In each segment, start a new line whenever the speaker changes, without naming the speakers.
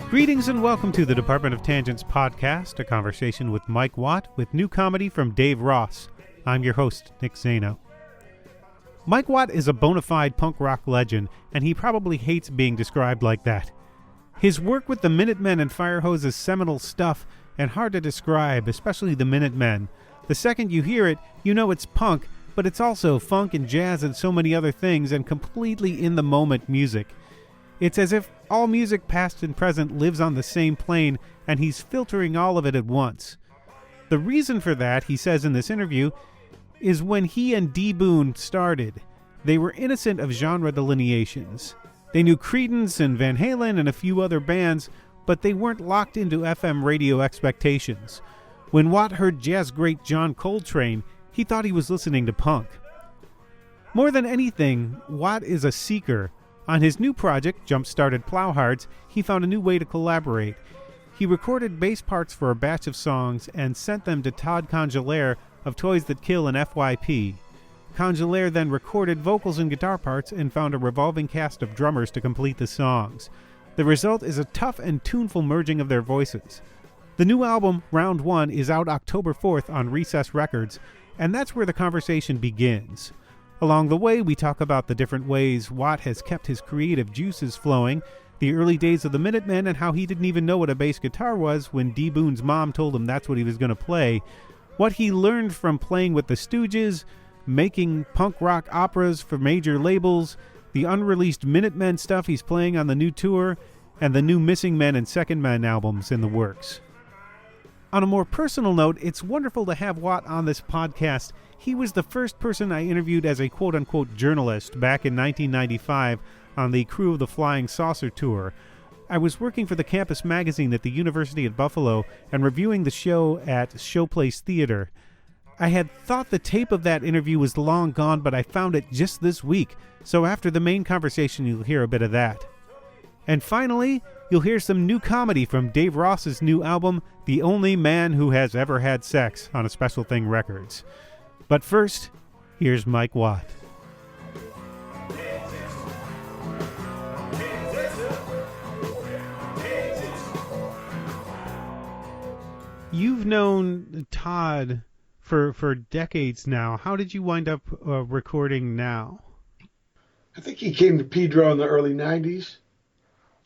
Greetings and welcome to the Department of Tangents podcast, a conversation with Mike Watt with new comedy from Dave Ross. I'm your host, Nick Zano. Mike Watt is a bona fide punk rock legend, and he probably hates being described like that. His work with the Minutemen and fIREHOSE is seminal stuff and hard to describe, especially the Minutemen. The second you hear it, you know it's punk, but it's also funk and jazz and so many other things and completely in-the-moment music. It's as if all music past and present lives on the same plane, and he's filtering all of it at once. The reason for that, he says in this interview, is when he and Boon started, they were innocent of genre delineations. They knew Creedence and Van Halen and a few other bands, but they weren't locked into FM radio expectations. When Watt heard jazz great John Coltrane, he thought he was listening to punk. More than anything, Watt is a seeker. On his new project, Jumpstarted Plowhards, he found a new way to collaborate. He recorded bass parts for a batch of songs and sent them to Todd Congelliere of Toys That Kill and F.Y.P. Congelliere then recorded vocals and guitar parts and found a revolving cast of drummers to complete the songs. The result is a tough and tuneful merging of their voices. The new album, Round 1, is out October 4th on Recess Records, and that's where the conversation begins. Along the way, we talk about the different ways Watt has kept his creative juices flowing, the early days of the Minutemen and how he didn't even know what a bass guitar was when Boon's mom told him that's what he was going to play, what he learned from playing with the Stooges, making punk rock operas for major labels, the unreleased Minutemen stuff he's playing on the new tour, and the new Missingmen and Secondmen albums in the works. On a more personal note, it's wonderful to have Watt on this podcast. He was the first person I interviewed as a quote-unquote journalist back in 1995 on the Crew of the Flying Saucer tour. I was working for the campus magazine at the University of Buffalo and reviewing the show at Showplace Theater. I had thought the tape of that interview was long gone, but I found it just this week, so after the main conversation you'll hear a bit of that. And finally, you'll hear some new comedy from Dave Ross's new album, The Only Man Who Has Ever Had Sex, on a Special Thing Records. But first, here's Mike Watt. You've known Todd for decades now. How did you wind up recording now?
I think he came to Pedro in the early 90s.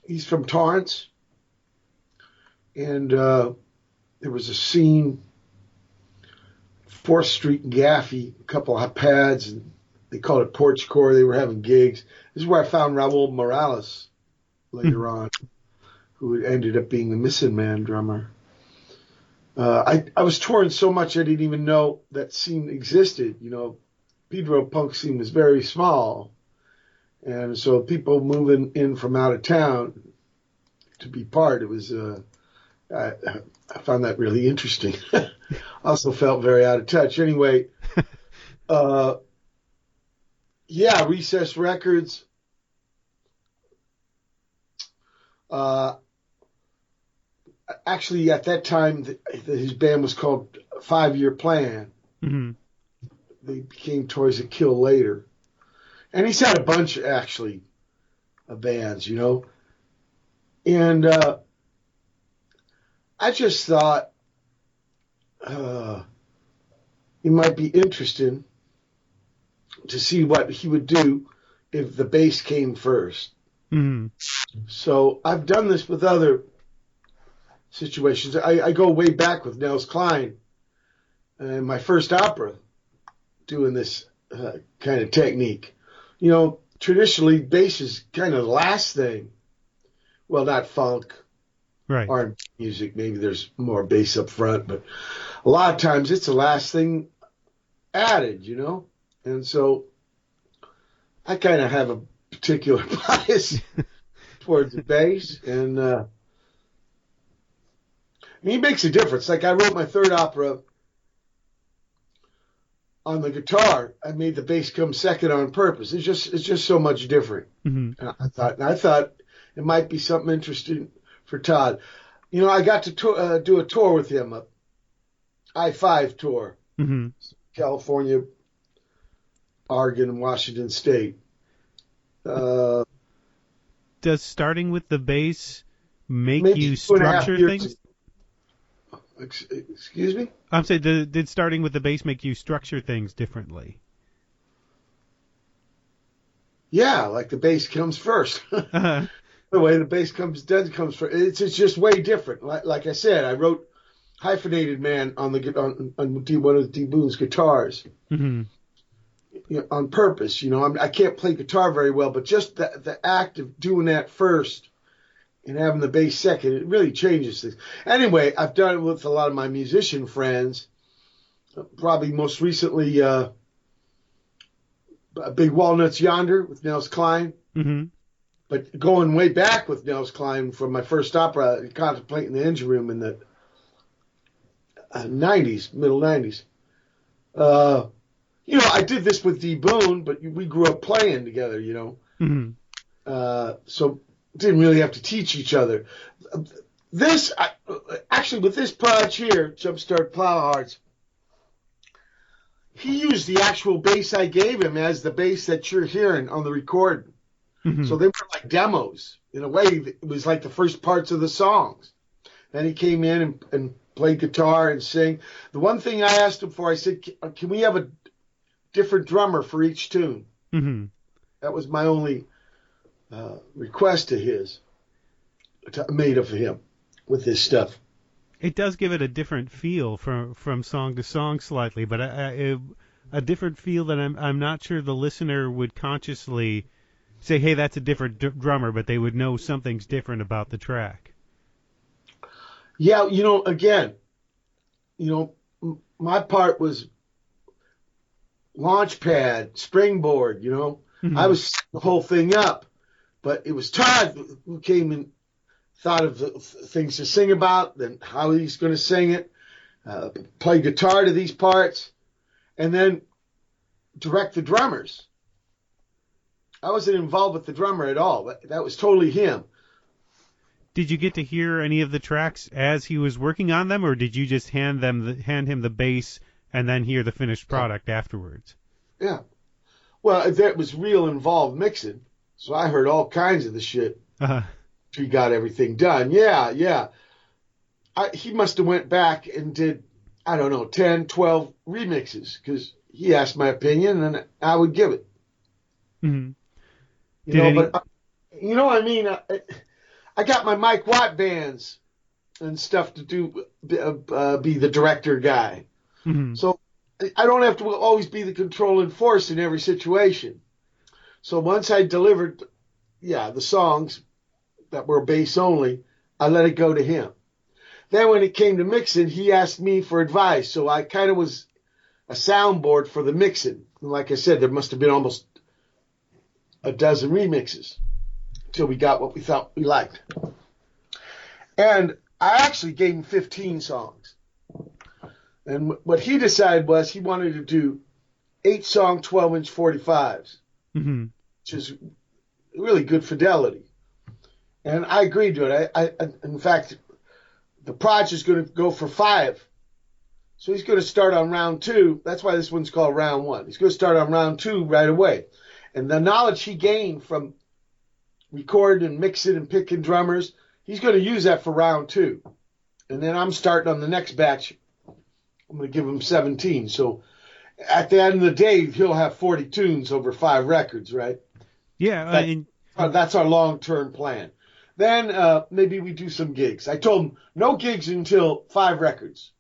He's from Torrance. And there was a scene, 4th Street and Gaffey, a couple of pads, and they called it Porch Core. They were having gigs. This is where I found Raul Morales later on, who ended up being the Missingmen drummer. I was touring so much I didn't even know that scene existed. You know, Pedro punk scene was very small. And so people moving in from out of town to be part, it was, I found that really interesting. Also felt very out of touch. Anyway, Recess Records. Actually, at that time, his band was called 5-Year Plan. Mm-hmm. They became Toys That Kill later. And he's had a bunch, actually, of bands, you know. And I just thought it might be interesting to see what he would do if the bass came first. Mm-hmm. So I've done this with other situations. I go way back with Nels Cline and my first opera doing this kind of technique. You know, traditionally, bass is kind of the last thing. Well, not funk, right? R&B music. Maybe there's more bass up front, but a lot of times it's the last thing added, you know? And so I kind of have a particular bias towards the bass, and he makes a difference. Like I wrote my third opera on the guitar. I made the bass come second on purpose. It's just so much different. Mm-hmm. And I thought it might be something interesting for Todd. You know, I got to do a tour with him, a I-5 tour, mm-hmm. California, Oregon, and Washington State.
Does starting with the bass make
maybe
you
2.5
structure
years
things?
Excuse me?
I'm saying, did starting with the bass make you structure things differently?
Yeah, like the bass comes first.
Uh-huh.
The way the bass comes first. It's just way different. Like I said, I wrote Hyphenated Man on one of D Boon's guitars.
Mm-hmm.
On purpose. I can't play guitar very well, but just the act of doing that first and having the bass second, it really changes things. Anyway, I've done it with a lot of my musician friends. Probably most recently, Big Walnuts Yonder with Nels Cline.
Mm-hmm.
But going way back with Nels Cline from my first opera, Contemplating the Engine Room in the 90s, middle 90s. I did this with D Boon, but we grew up playing together,
Mm-hmm.
So didn't really have to teach each other. Actually, with this project here, Jumpstarted Plowhards, he used the actual bass I gave him as the bass that you're hearing on the recording.
Mm-hmm.
So they were like demos. In a way, it was like the first parts of the songs. Then he came in and played guitar and sing. The one thing I asked him for, I said, can we have a different drummer for each tune?
Mm-hmm.
That was my only request to his, made of him with this stuff.
It does give it a different feel from song to song slightly, but a different feel that I'm not sure the listener would consciously say, hey, that's a different drummer, but they would know something's different about the track.
Yeah, again, my part was launch pad, springboard,
Mm-hmm.
I was setting the whole thing up, but it was Todd who came and thought of the things to sing about, then how he's going to sing it, play guitar to these parts, and then direct the drummers. I wasn't involved with the drummer at all. That was totally him.
Did you get to hear any of the tracks as he was working on them, or did you just hand him the bass and then hear the finished product afterwards?
Yeah. Well, that was real involved mixing, so I heard all kinds of the shit.
Uh-huh.
He got everything done. Yeah. He must have went back and did, 10, 12 remixes, because he asked my opinion and I would give it.
Mm-hmm.
I got my Mike Watt bands and stuff to do, be the director guy.
Mm-hmm.
So I don't have to always be the controlling force in every situation. So once I delivered, the songs that were bass only, I let it go to him. Then when it came to mixing, he asked me for advice. So I kind of was a soundboard for the mixing. Like I said, there must have been almost a dozen remixes until we got what we thought we liked. And I actually gave him 15 songs. And what he decided was he wanted to do 8-song 12-inch 45s,
mm-hmm.
which is really good fidelity. And I agreed to it. I in fact, the project is going to go for 5. So he's going to start on round 2. That's why this one's called round 1. He's going to start on round 2 right away. And the knowledge he gained from recording and mixing and picking drummers, he's going to use that for round 2. And then I'm starting on the next batch. I'm going to give him 17. So at the end of the day, he'll have 40 tunes over 5 records, right?
Yeah.
That's our long-term plan. Then maybe we do some gigs. I told him no gigs until 5 records.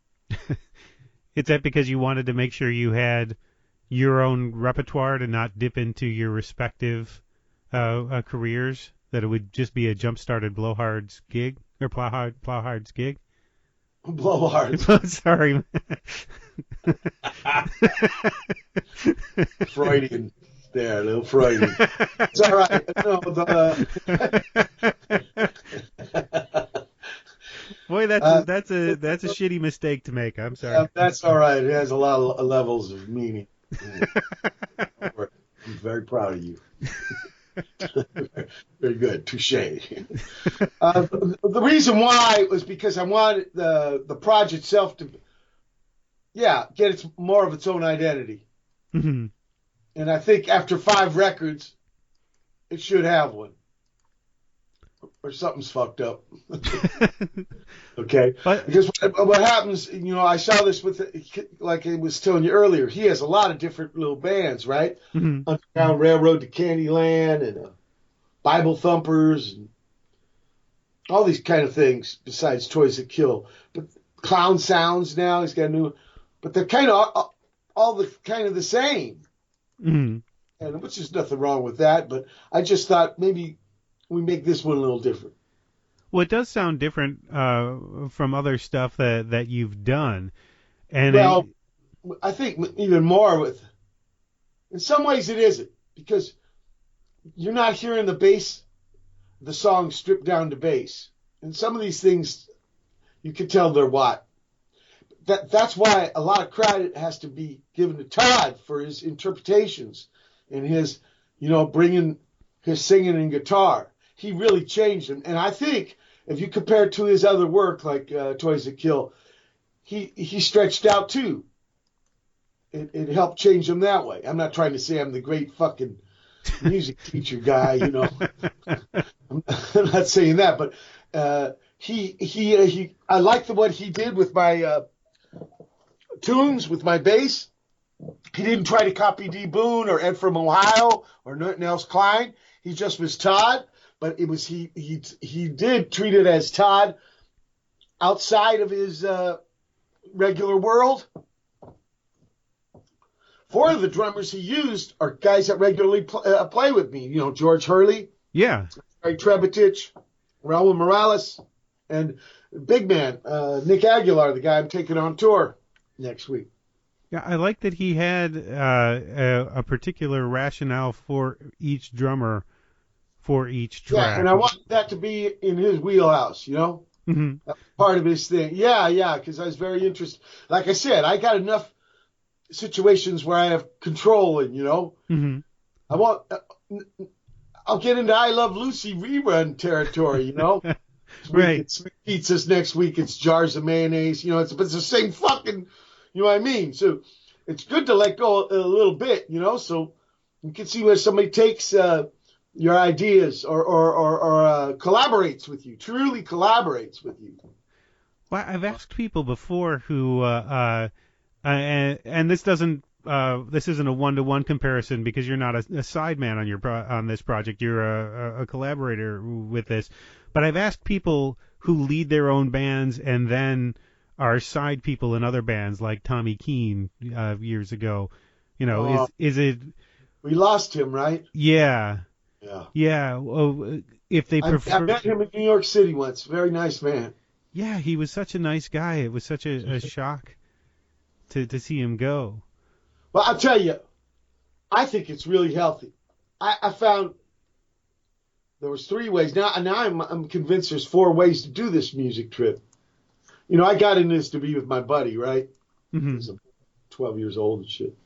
Is that because you wanted to make sure you had your own repertoire to not dip into your respective careers? That it would just be a Jump-Started Blowhards gig or Plowhards gig?
Blowhards.
Sorry.
Freudian. There, a little Freudian. It's all right. No,
Boy, that's a shitty mistake to make. I'm sorry.
That's all right. It has a lot of levels of meaning. I'm very proud of you. Very good. Touché. The reason why was because I wanted the project itself to, get more of its own identity.
Mm-hmm.
And I think after 5 records, it should have one. or something's fucked up. Okay?
But,
because what happens, I saw this with, like I was telling you earlier, he has a lot of different little bands, right?
mm-hmm.
Underground Railroad to Candyland and Bible Thumpers and all these kind of things besides Toys That Kill. But Clown Sounds now, he's got a new, but they're kind of all the same.
Mm-hmm.
And which is nothing wrong with that, but I just thought maybe we make this one a little different.
Well, it does sound different from other stuff that you've done. And
I think even more in some ways it isn't, because you're not hearing the song stripped down to bass. And some of these things, you can tell they're what. That's why a lot of credit has to be given to Todd for his interpretations and his, bringing his singing and guitar. He really changed him. And I think if you compare it to his other work, like Toys That Kill, he stretched out too. It helped change him that way. I'm not trying to say I'm the great fucking music teacher guy, I'm not saying that, but I like what he did with my tunes, with my bass. He didn't try to copy D. Boon or Ed from Ohio or Nels Cline. He just was Todd, but it was he did treat it as Todd outside of his regular world. 4 of the drummers he used are guys that regularly play with me. George Hurley,
yeah,
Ray Trebetich, Raul Morales, and big man Nick Aguilar, the guy I'm taking on tour next week.
Yeah, I like that he had a particular rationale for each drummer for each track.
Yeah, and I want that to be in his wheelhouse,
Mm-hmm.
That's part of his thing. Yeah, because I was very interested. Like I said, I got enough situations where I have control and,
Mm-hmm.
I'll get into I Love Lucy rerun territory,
Right.
It's pizzas, next week it's jars of mayonnaise, but it's the same fucking, you know what I mean? So it's good to let go a little bit, so you can see where somebody takes your ideas or collaborates with you, truly collaborates with you.
Well, I've asked people before who, and this isn't a 1-to-1 comparison because you're not a sideman on this project. You're a collaborator with this. But I've asked people who lead their own bands and then are side people in other bands, like Tommy Keene years ago. Is it?
We lost him, right?
Yeah.
Yeah.
Yeah. Well, if they prefer,
I met him in New York City once. Very nice man.
Yeah, he was such a nice guy. It was such a shock to see him go.
Well, I'll tell you, I think it's really healthy. I found there was 3 ways. Now I'm convinced there's 4 ways to do this music trip. I got in this to be with my buddy, right?
Mm-hmm.
He's 12 years old and shit.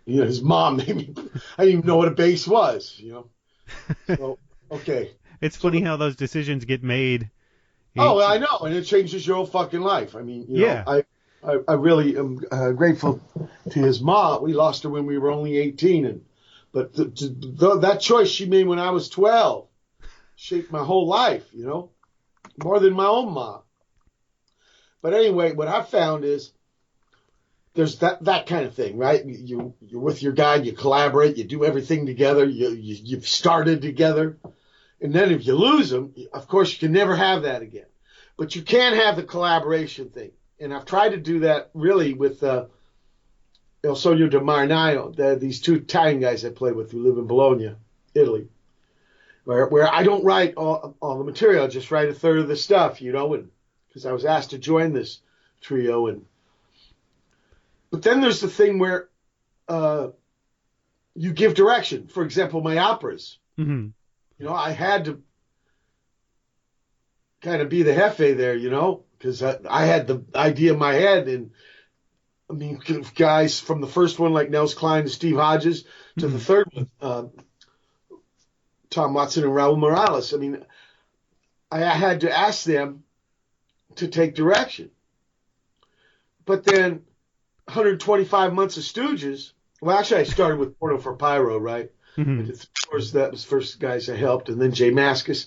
His mom made me. I didn't even know what a bass was. So okay.
It's funny how those decisions get made.
Oh, I know, and it changes your whole fucking life. I mean,
yeah.
I really am grateful to his mom. We lost her when we were only 18, but that choice she made when I was 12 shaped my whole life, more than my own mom. But anyway, what I found is there's that kind of thing, right? You're with your guy, you collaborate, you do everything together, you've started together. And then if you lose them, of course, you can never have that again. But you can have the collaboration thing. And I've tried to do that really with Il Sogno di Marinaio, these 2 Italian guys I play with who live in Bologna, Italy, where I don't write all the material, I just write a third of the stuff, and because I was asked to join this trio. But then there's the thing where you give direction. For example, my operas.
Mm-hmm.
I had to kind of be the jefe there, because I had the idea in my head. And I mean, guys from the first one, like Nels Cline and Steve Hodges, to the third one, Tom Watson and Raul Morales. I mean, I had to ask them to take direction. But then 125 months of Stooges. Well, actually, I started with Porno for Pyro, right?
Mm-hmm.
Of course, that was first guys I helped, and then Jay Mascis.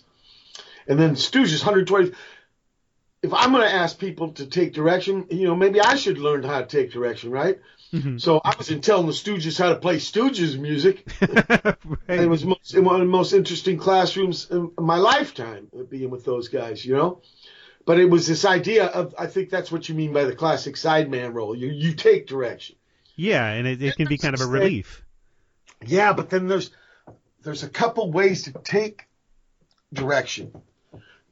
And then Stooges, 120. If I'm going to ask people to take direction, maybe I should learn how to take direction, right? Mm-hmm. So I wasn't telling the Stooges how to play Stooges music. Right. It was one of the most interesting classrooms in my lifetime, being with those guys, But it was this idea of, I think that's what you mean by the classic sideman role. You take direction.
Yeah, and it can be kind of a relief.
Yeah, but then there's a couple ways to take direction.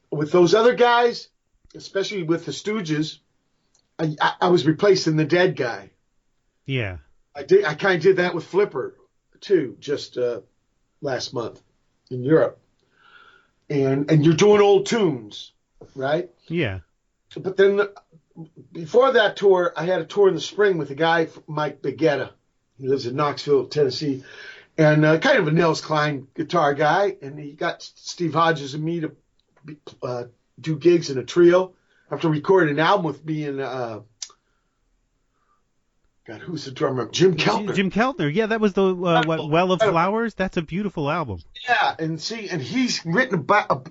With those other guys, especially with the Stooges, I was replacing the dead guy.
Yeah.
I kind of did that with Flipper, too, just last month in Europe. And you're doing old tunes, right?
Yeah.
But then before that tour, I had a tour in the spring with a guy, Mike Begetta. He lives in Knoxville, Tennessee, and kind of a Nels Cline guitar guy. And he got Steve Hodges and me to do gigs in a trio after recording an album with me and God, who's the drummer? Jim Keltner.
Jim Keltner, yeah, that was the Well of Flowers. That's a beautiful album.
Yeah, and he's written about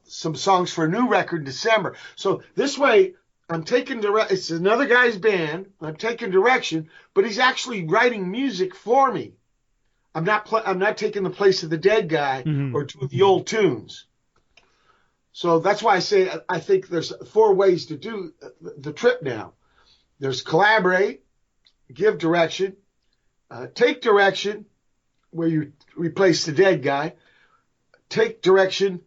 some songs for a new record in December. So this way, I'm taking it's another guy's band. I'm taking direction, but he's actually writing music for me. I'm not taking the place of the dead guy or doing the old tunes. So that's why I say I think there's 4 ways to do the trip now. There's collaborate, give direction, take direction, where you replace the dead guy, take direction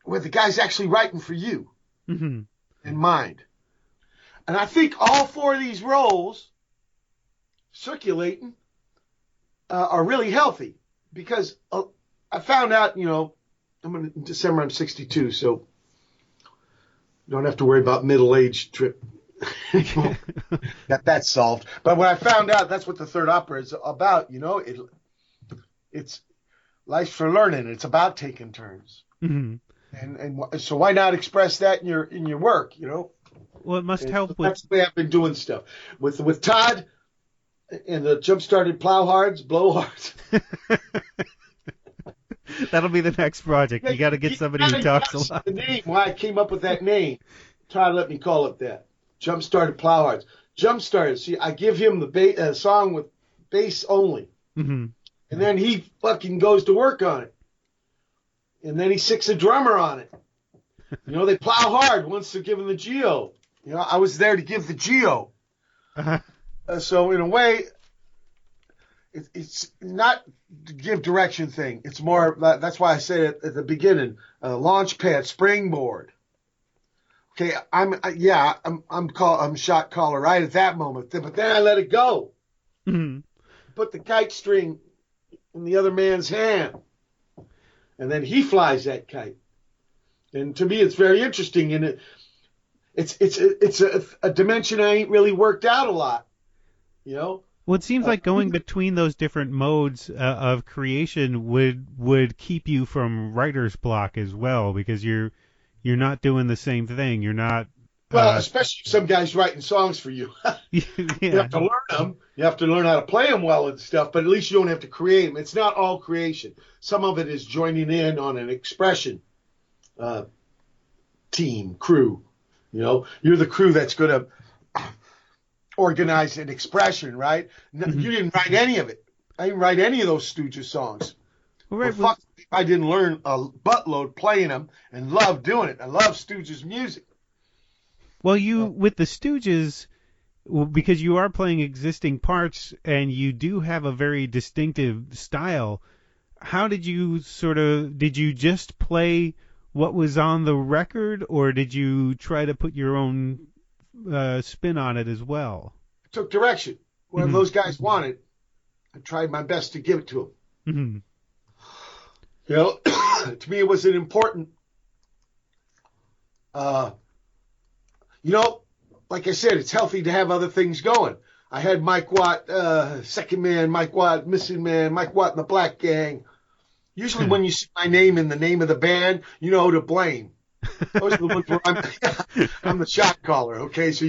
where the guy's actually writing for you in mind. And I think all 4 of these roles circulating are really healthy because I found out, in December I'm 62, so don't have to worry about middle-age trip. Got that solved. But when I found out that's what the third opera is about, it's life for learning. It's about taking turns. Mm-hmm. And so why not express that in your work,
Well, it must help with.
That's the way I've been doing stuff with Todd and the Jumpstarted Plowhards, Blowhards.
That'll be the next project. You got to get somebody who talks a lot.
The name, why I came up with that name. Todd let me call it that. Jumpstarted Plowhards. Jumpstarted. See, I give him the song with bass only. Mm-hmm. And then he fucking goes to work on it. And then he sticks a drummer on it. They plow hard once they're giving the geo. I was there to give the geo. Uh-huh. So in a way, it's not to give direction thing. It's more, that's why I said it at the beginning, launch pad, springboard. Okay, I'm shot caller right at that moment, but then I let it go. Mm-hmm. Put the kite string in the other man's hand, and then he flies that kite. And to me, it's very interesting, and it's a dimension I ain't really worked out a lot,
Well, it seems like going between those different modes of creation would keep you from writer's block as well, because you're not doing the same thing. You're not.
Well, especially if some guy's writing songs for you. Yeah. You have to learn them. You have to learn how to play them well and stuff, but at least you don't have to create them. It's not all creation. Some of it is joining in on an expression team, crew. You're the crew that's going to organize an expression, right? Mm-hmm. You didn't write any of it. I didn't write any of those Stooges songs. Right. Well, I didn't learn a buttload playing them and love doing it. I love Stooges music.
Well, with the Stooges, because you are playing existing parts and you do have a very distinctive style, how did you just play what was on the record, or did you try to put your own spin on it as well?
I took direction. Whatever those guys wanted, I tried my best to give it to them. Mm-hmm. To me, it was an important, like I said, it's healthy to have other things going. I had Mike Watt, Second Man, Mike Watt, Missingmen, Mike Watt and the Black Gang. Usually when you see my name in the name of the band, you know who to blame. Those are the ones where I'm the shot caller, okay? So,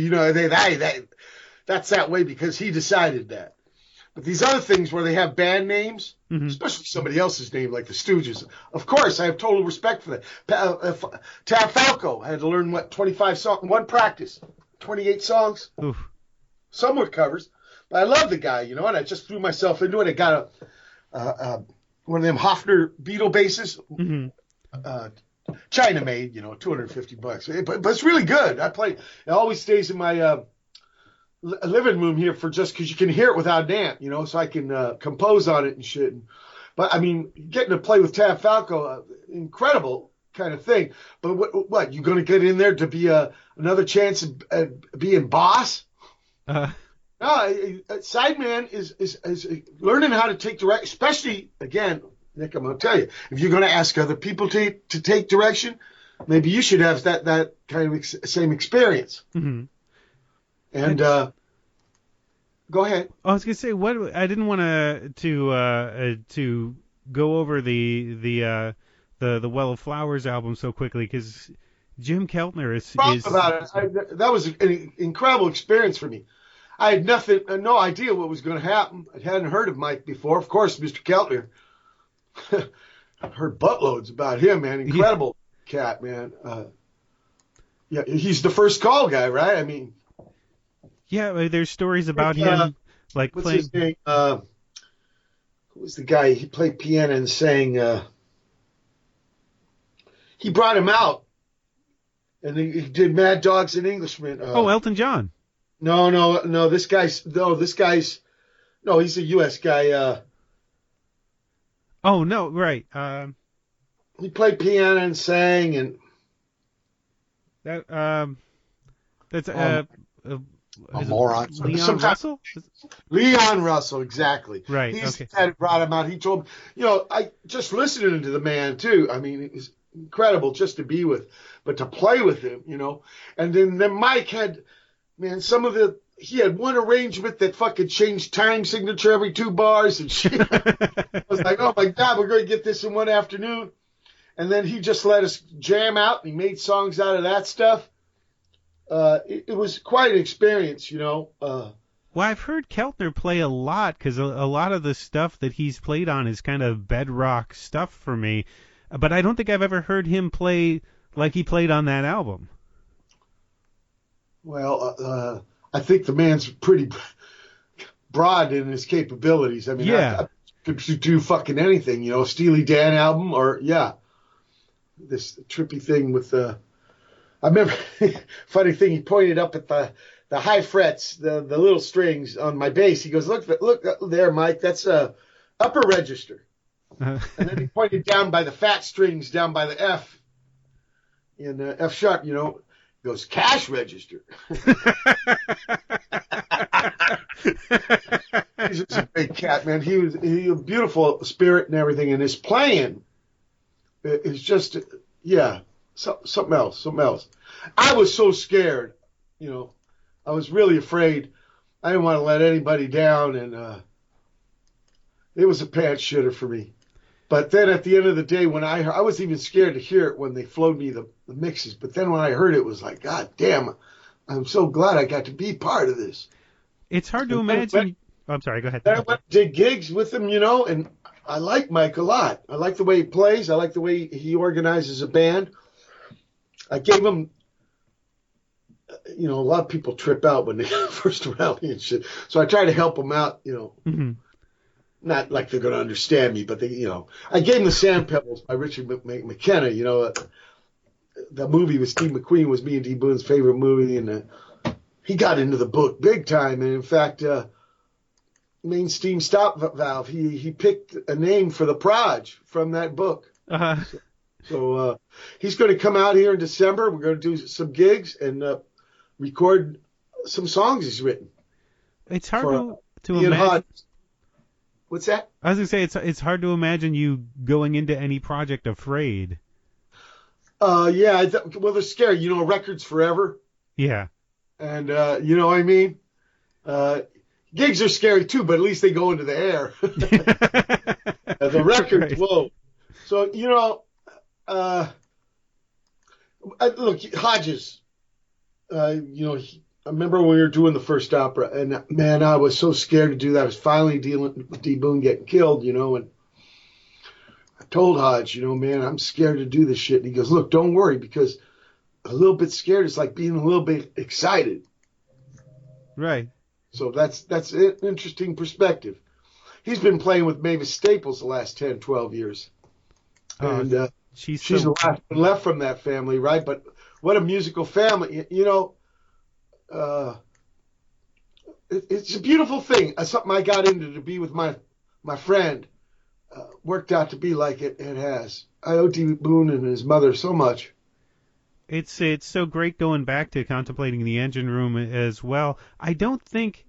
that's that way because he decided that. But these other things where they have band names, especially somebody else's name, like the Stooges, of course, I have total respect for that. Tab Falco, I had to learn, 25 songs, one practice, 28 songs.
Oof.
Some were covers, but I love the guy, and I just threw myself into it. I got one of them Hofner Beetle basses, China made, $250. But it's really good. It always stays in my living room here just because you can hear it without an amp, so I can compose on it and shit. But I mean, getting to play with Tab Falco, incredible kind of thing. But what you going to get in there to be another chance of being boss? No, Sideman is learning how to take direction, especially, again, Nick, I'm going to tell you, if you're going to ask other people to take direction, maybe you should have that kind of same experience. Mm-hmm. And go ahead.
I was going to say, I didn't want to go over the Well of Flowers album so quickly because Jim Keltner is
about it. That was an incredible experience for me. I had no idea what was going to happen. I hadn't heard of Mike before. Of course, Mr. Keltner. I've heard buttloads about him, man. Incredible cat, man. Yeah, he's the first call guy, right? I mean,
yeah. There's stories about him, like
what's
playing.
His name? Who was the guy? He played piano and sang. He brought him out, and he did Mad Dogs and Englishmen.
Elton John.
No. This guy's he's a U.S. guy.
Oh no, right.
He played piano and sang, and
that's
a moron.
Leon Russell.
Leon Russell, exactly.
Right.
He's
okay.
had brought him out. He told me, I just listening to the man too. I mean, it was incredible just to be with, but to play with him, And then Mike had, man, he had one arrangement that fucking changed time signature every 2 bars and shit. I was like, oh my God, we're going to get this in one afternoon. And then he just let us jam out and he made songs out of that stuff. It was quite an experience, Well,
I've heard Keltner play a lot because a lot of the stuff that he's played on is kind of bedrock stuff for me. But I don't think I've ever heard him play like he played on that album.
Well, I think the man's pretty broad in his capabilities. I mean,
yeah.
I could do fucking anything, Steely Dan album or, this trippy thing with I remember, funny thing, he pointed up at the high frets, the little strings on my bass. He goes, look there, Mike, that's upper register. And then he pointed down by the fat strings, down by the F in F sharp, He goes, cash register. He's just a big cat, man. He was a beautiful spirit and everything, and his playing is just, something else. I was so scared, I was really afraid. I didn't want to let anybody down, and it was a pants shitter for me. But then at the end of the day, when I was even scared to hear it when they flowed me the mixes. But then when I heard it, it was like, God damn, I'm so glad I got to be part of this.
It's hard to imagine. I'm sorry, go ahead.
I went to gigs with him, and I like Mike a lot. I like the way he plays. I like the way he organizes a band. I gave him, a lot of people trip out when they first around me and shit. So I try to help them out,
Mm-hmm.
Not like they're going to understand me, but they, I gave him the Sand Pebbles by Richard McKenna. The movie with Steve McQueen was me and D. Boon's favorite movie, and he got into the book big time. And in fact, Main Steam Stop Valve, he picked a name for the Proj from that book.
Uh-huh.
So he's going to come out here in December. We're going to do some gigs and record some songs he's written.
It's hard to imagine.
What's that?
I was going to say, it's hard to imagine you going into any project afraid.
Well, they're scary. Records forever.
Yeah.
And, you know what I mean? Gigs are scary too, but at least they go into the air. The records, right. Whoa. So, look, Hodges, I remember when we were doing the first opera, and man, I was so scared to do that. I was finally dealing with D. Boon getting killed, and I told Hodge, man, I'm scared to do this shit. And he goes, look, don't worry, because a little bit scared is like being a little bit excited.
Right.
So that's an interesting perspective. He's been playing with Mavis Staples the last 10, 12 yeyears. And she's the last one left from that family, right? But what a musical family. It's a beautiful thing. Something I got into to be with my friend. Worked out to be like it has. I owe D. Boon and his mother so much.
It's so great going back to contemplating the engine room as well. I don't think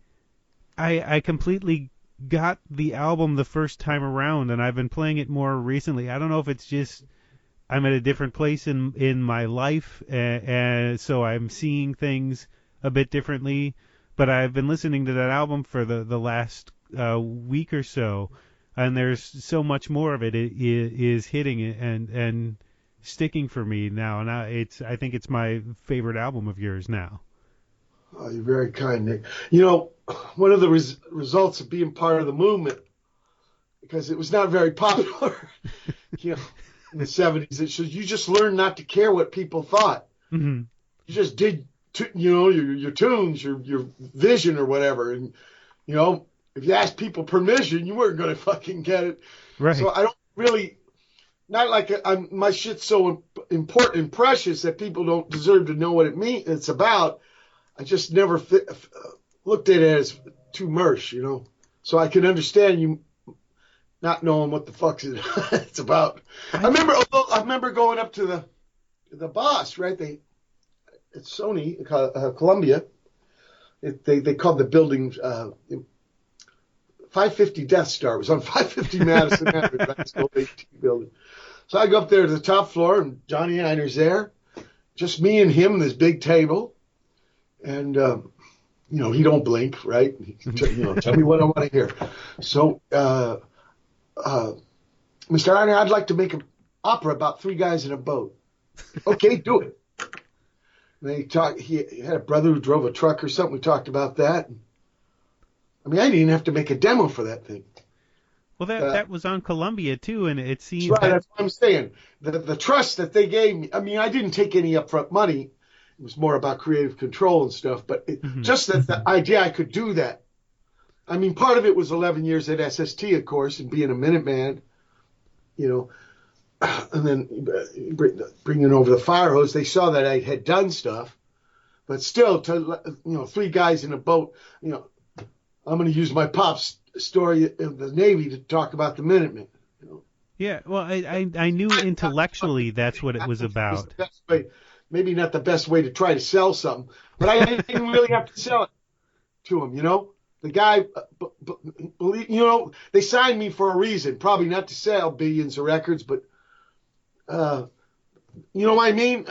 I completely got the album the first time around, and I've been playing it more recently. I don't know if it's just I'm at a different place in my life, and so I'm seeing things a bit differently. But I've been listening to that album for the last week or so, and there's so much more of it is hitting and sticking for me now. And I think it's my favorite album of yours now.
Oh, you're very kind, Nick. One of the results of being part of the movement, because it was not very popular, in the 70s, you just learned not to care what people thought.
Mm-hmm.
You just did, your tunes, your vision or whatever. And, if you asked people permission, you weren't going to fucking get it.
Right.
So I don't really, not like my shit's so important and precious that people don't deserve to know what it's about. I just never looked at it as too mersh, So I can understand you not knowing what the fuck it's about. I remember going up to the boss, right? At Sony, Columbia. They called the building 550 Death Star. It was on 550 Madison Avenue, right? It's called AT building. So I go up there to the top floor, and Johnny Einer's there. Just me and him, this big table. And, he don't blink, right? Tell me what I want to hear. So, Mr. Einer, I'd like to make an opera about three guys in a boat. Okay, do it. And he had a brother who drove a truck or something. We talked about that. I mean, I didn't have to make a demo for that thing.
Well, that was on Columbia, too, and it seems...
That's right, that's what I'm saying. The trust that they gave me, I mean, I didn't take any upfront money. It was more about creative control and stuff, but just that the idea I could do that. I mean, part of it was 11 years at SST, of course, and being a Minuteman, and then bringing over the fIREHOSE. They saw that I had done stuff, but still, three guys in a boat, I'm going to use my pop's story of the Navy to talk about the Minutemen.
Yeah, well, I knew intellectually that's what it was about.
Maybe not the best way to try to sell something, but I didn't really have to sell it to him, The guy, they signed me for a reason, probably not to sell billions of records, but, you know what I mean?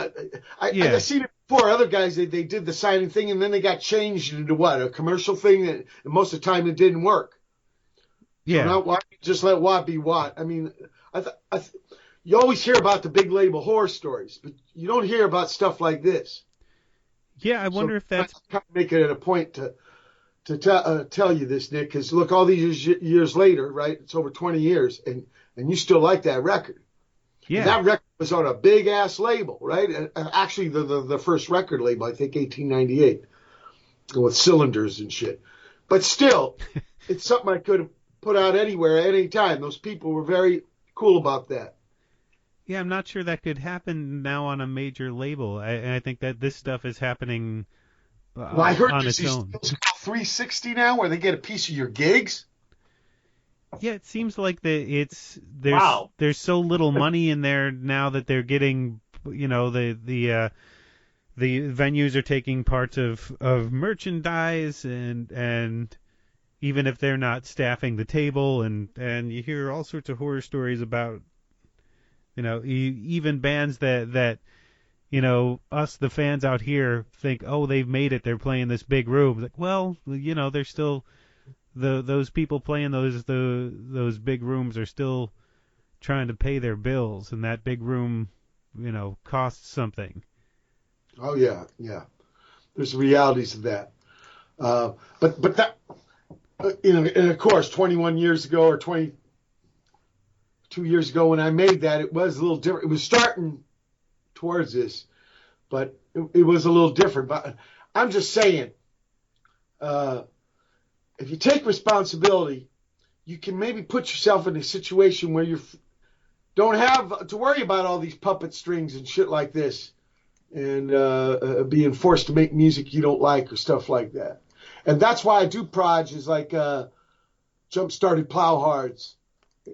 I seen it before. Other guys, they did the signing thing, and then they got changed into a commercial thing, and most of the time it didn't work.
Yeah.
So now just let Watt be Watt. I mean, you always hear about the big label horror stories, but you don't hear about stuff like this.
Yeah, I wonder if that's...
I'm making it a point to tell you this, Nick, because look, all these years later, right? It's over 20 years, and you still like that record. Yeah. And that record was on a big-ass label, right? And actually, the first record label, I think 1898, with cylinders and shit. But still, it's something I could have put out anywhere at any time. Those people were very cool about that.
Yeah, I'm not sure that could happen now on a major label. I think that this stuff is happening
I heard
on
its own. It's called 360 now, where they get a piece of your gigs.
Yeah, it seems like there's so little money in there now that they're getting, the venues are taking parts of merchandise and even if they're not staffing the table and you hear all sorts of horror stories about even bands that us, the fans out here, think, oh, they've made it. They're playing this big room. Like, well, they're still those people playing those big rooms are still trying to pay their bills, and that big room, costs something.
Oh yeah, yeah. There's realities of that. But that, and of course, 21 years ago or 22 years ago when I made that, it was a little different. It was starting towards this, but it was a little different. But I'm just saying, if you take responsibility, you can maybe put yourself in a situation where you don't have to worry about all these puppet strings and shit like this, and being forced to make music you don't like or stuff like that. And that's why I do projects like Jumpstarted Plowhards.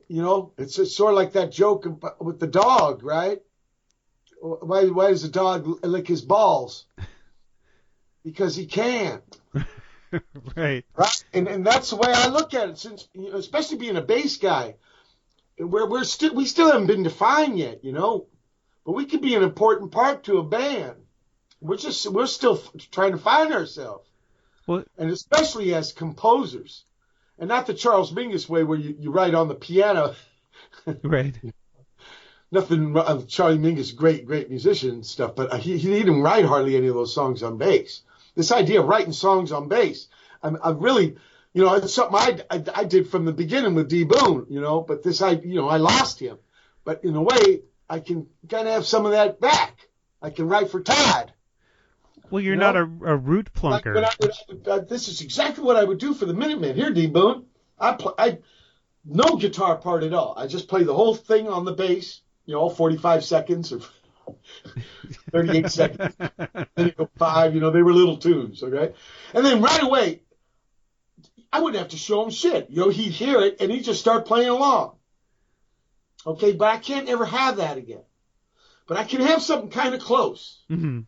You know, it's sort of like that joke with the dog, right? Why does the dog lick his balls? Because he can.
Right.
And that's the way I look at it. Since, you know, especially being a bass guy, we still haven't been defined yet, you know. But we could be an important part to a band. We're still trying to find ourselves.
Well,
and especially as composers, and not the Charles Mingus way where you write on the piano.
Right.
Nothing. Charlie Mingus, great musician and stuff, but he didn't write hardly any of those songs on bass. This idea of writing songs on bass, I really, you know, it's something I did from the beginning with D. Boon, you know. But I lost him. But in a way, I can kind of have some of that back. I can write for Todd.
Well, you're not a root plunker.
This is exactly what I would do for the Minutemen. Here, D. Boon, I no guitar part at all. I just play the whole thing on the bass, you know, 45 seconds or 38 seconds. Then you go 5, you know, they were little tunes, okay? And then right away, I wouldn't have to show him shit. You know, he'd hear it, and he'd just start playing along. Okay, but I can't ever have that again. But I can have something kind of close.
Mm-hmm.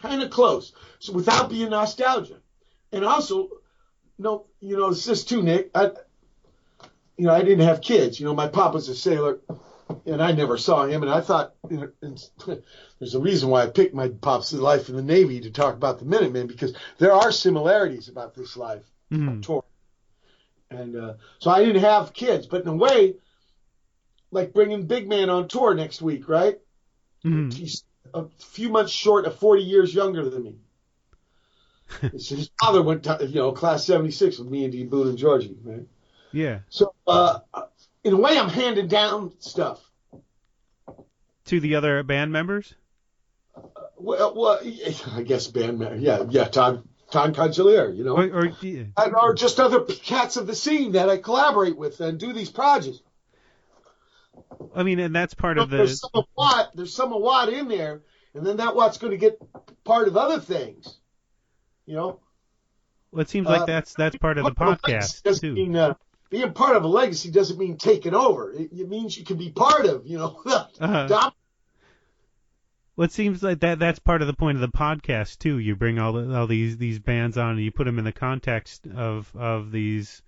Kind of close, so without being nostalgia. And also, no, you know, it's this too, Nick. I didn't have kids. You know, my pop was a sailor, and I never saw him. And I thought, you know, there's a reason why I picked my pop's life in the Navy to talk about the Minutemen, because there are similarities about this life.
Mm-hmm.
Tour. And so I didn't have kids, but in a way, like bringing Big Man on tour next week, right?
Mm-hmm.
He's a few months short of 40 years younger than me. His father went to, you know, class 76 with me and D. Boon and Georgie, right?
Yeah.
So, in a way, I'm handing down stuff.
To the other band members?
Well, I guess band members. Yeah, Todd Congelliere, you know. Or just other cats of the scene that I collaborate with and do these projects.
I mean, and that's part of the...
There's some of Watt in there, and then that Watt's going to get part of other things, you know?
Well, it seems like that's part of the podcast, too.
Being part of a legacy doesn't mean taking over. It means you can be part of, you know.
Well, it seems like that's part of the point of the podcast, too. You bring all these bands on, and you put them in the context of these,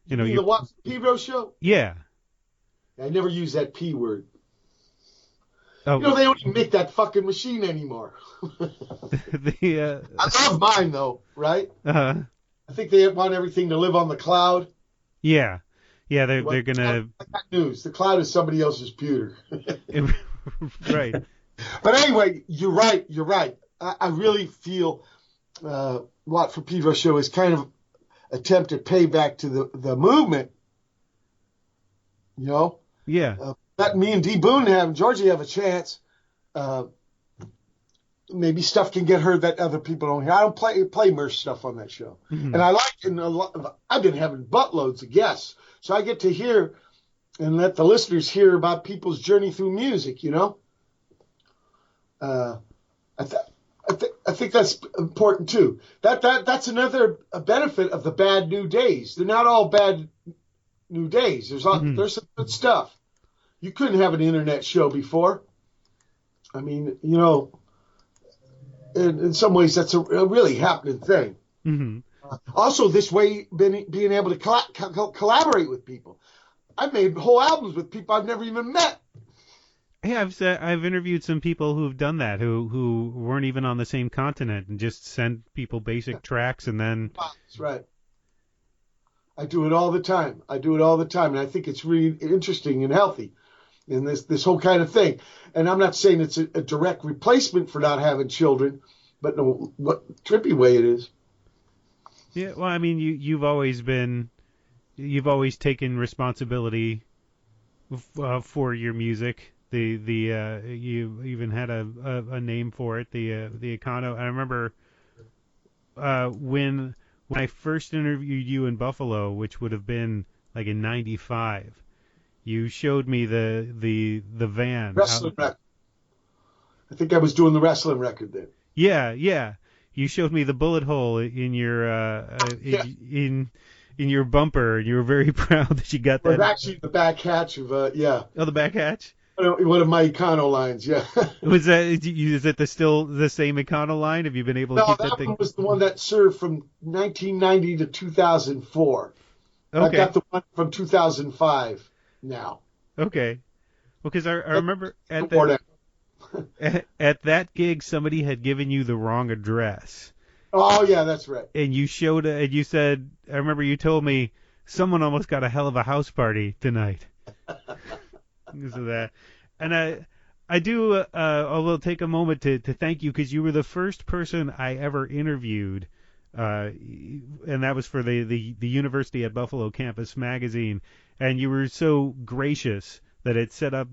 you know...
The Watt P-Rose show?
Yeah.
I never use that P word.
Oh.
You know, they don't even make that fucking machine anymore. I love mine, though, right?
Uh-huh.
I think they want everything to live on the cloud.
Yeah. Yeah, they're going to...
News. The cloud is somebody else's computer.
Right.
But anyway, you're right. I really feel Watt for Pedro show is kind of attempt to pay back to the movement, you know?
Yeah.
Let me and D. Boon and Georgie have a chance. Maybe stuff can get heard that other people don't hear. I don't play merch stuff on that show. Mm-hmm. And I I've been having buttloads of guests. So I get to hear and let the listeners hear about people's journey through music, you know? I think that's important too. That's another benefit of the bad new days. They're not all bad new days. There's some good stuff. You couldn't have an internet show before. I mean, you know, in some ways that's a really happening thing.
Mm-hmm.
Also, this way, being able to collaborate with people. I've made whole albums with people I've never even met.
Hey, I've interviewed some people who've done that, who weren't even on the same continent, and just send people basic tracks, and then...
That's right. I do it all the time. And I think it's really interesting and healthy in this whole kind of thing. And I'm not saying it's a direct replacement for not having children, but no, what trippy way it is.
Yeah, well, I mean, you've always taken responsibility for your music. You even had a name for it, the Econo. I remember when I first interviewed you in Buffalo, which would have been in '95. You showed me the van.
Wrestling record. I think I was doing the wrestling record then.
Yeah. You showed me the bullet hole in your in your bumper. You were very proud that you got that.
It was actually the back hatch of Oh,
the back hatch.
One of my Econo lines. Yeah.
Was that? Is it still the same Econo line? Have you been able to keep that thing?
No, that one was the one that served from 1990 to 2004. Okay. I got the one from 2005 now.
Okay. Well, because I remember at that gig, somebody had given you the wrong address.
Oh, yeah, that's right.
And you showed it, and you said, I remember you told me, someone almost got a hell of a house party tonight. Because of that. And I will take a moment to thank you, because you were the first person I ever interviewed, and that was for the University at Buffalo Campus magazine. And you were so gracious that it set up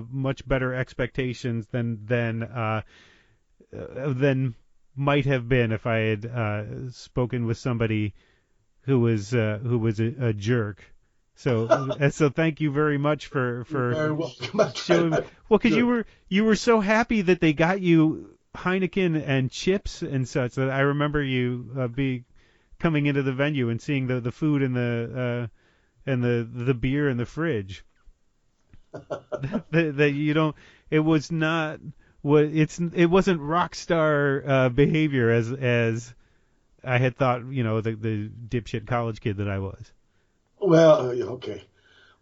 much better expectations than might have been if I had spoken with somebody who was a jerk. So thank you very much for showing me. Well, because you were so happy that they got you Heineken and chips and such, that I remember you coming into the venue and seeing the food and the beer in the fridge. that you don't. It was not what it wasn't rock star behavior as I had thought. The dipshit college kid that I was.
Well, okay.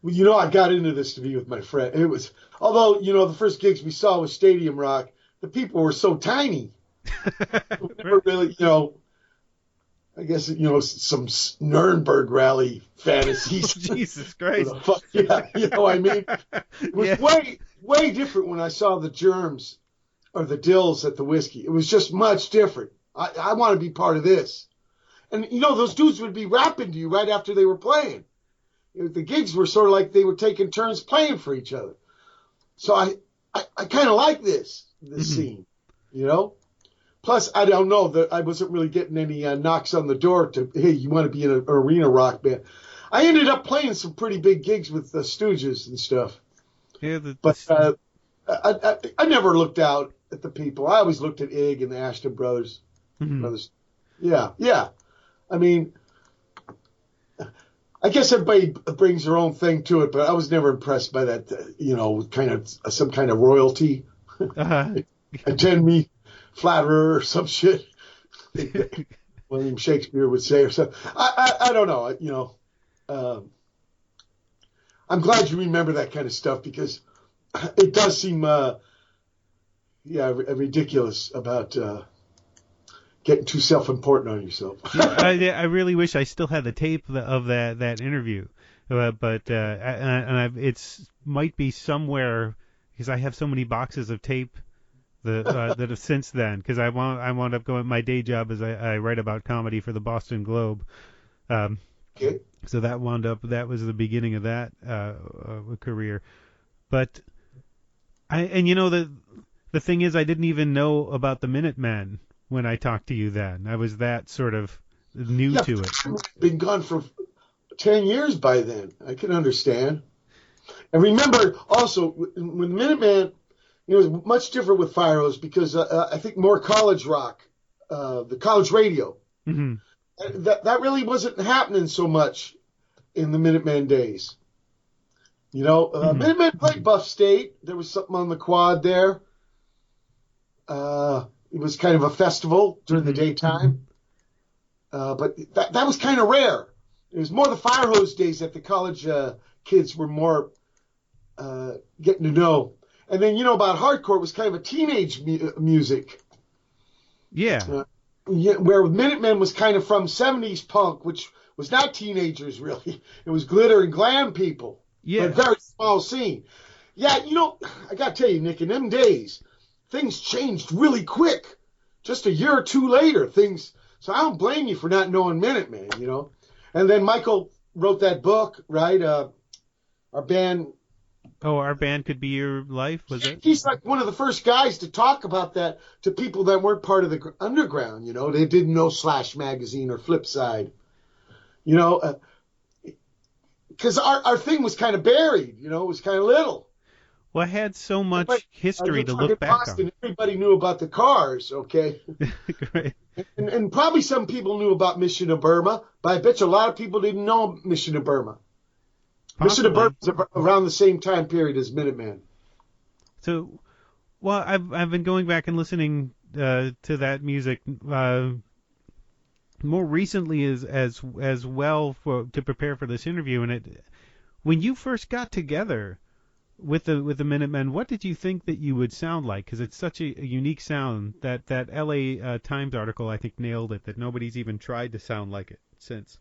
Well, I got into this to be with my friend. It was, although the first gigs we saw was Stadium Rock. The people were so tiny. We never really, I guess, some Nuremberg rally fantasies.
Jesus Christ.
Yeah, I mean, it was way different when I saw the Germs or the Dills at the Whiskey. It was just much different. I want to be part of this. And, those dudes would be rapping to you right after they were playing. The gigs were sort of like they were taking turns playing for each other. So I kind of like this scene, Plus, I don't know that I wasn't really getting any knocks on the door to, hey, you want to be in an arena rock band. I ended up playing some pretty big gigs with the Stooges and stuff.
Yeah,
but I never looked out at the people. I always looked at Ig and the Ashton brothers. Brothers. Yeah. I mean, I guess everybody brings their own thing to it, but I was never impressed by that, kind of some kind of royalty. Attend me, flatterer or some shit. William Shakespeare would say or something. I don't know. I'm glad you remember that kind of stuff, because it does seem, ridiculous about getting too self-important on yourself.
I really wish I still had the tape of that interview, but it's might be somewhere, because I have so many boxes of tape that have since then, because I wound up going. My day job is I write about comedy for the Boston Globe.
Okay.
So that was the beginning of that career. But the thing is, I didn't even know about the Minutemen when I talked to you then. I was that sort of new to it.
Been gone for 10 years by then. I can understand. And remember also, when the Minutemen, it was much different with fIREHOSE, because I think more college rock, the college radio.
Mm-hmm.
That really wasn't happening so much in the Minutemen days. Minutemen played Buff State. There was something on the quad there. It was kind of a festival during the daytime. But that was kind of rare. It was more the fIREHOSE days that the college kids were more getting to know. And then, about hardcore, it was kind of a teenage music.
Yeah.
Where Minutemen was kind of from 70s punk, which was not teenagers, really. It was glitter and glam people.
Yeah.
But a very small scene. Yeah, I got to tell you, Nick, in them days, things changed really quick. just a year or two later, things. So I don't blame you for not knowing Minutemen, you know. And then Michael wrote that book, right? Our band.
Oh, Our Band Could Be Your Life, was it?
He's like one of the first guys to talk about that to people that weren't part of the underground, you know. They didn't know Slash Magazine or Flipside, you know. Because our thing was kind of buried, you know. It was kind of little.
Well, it had so much history to look back on.
Everybody knew about the Cars, okay?
Great.
And probably some people knew about Mission to Burma, but I bet you a lot of people didn't know Mission to Burma. Mission to Burma is around the same time period as Minutemen.
So, well, I've been going back and listening to that music more recently as well to prepare for this interview. And when you first got together with the Minutemen, what did you think that you would sound like? Because it's such a unique sound. That L.A. Times article, I think, nailed it. That nobody's even tried to sound like it since.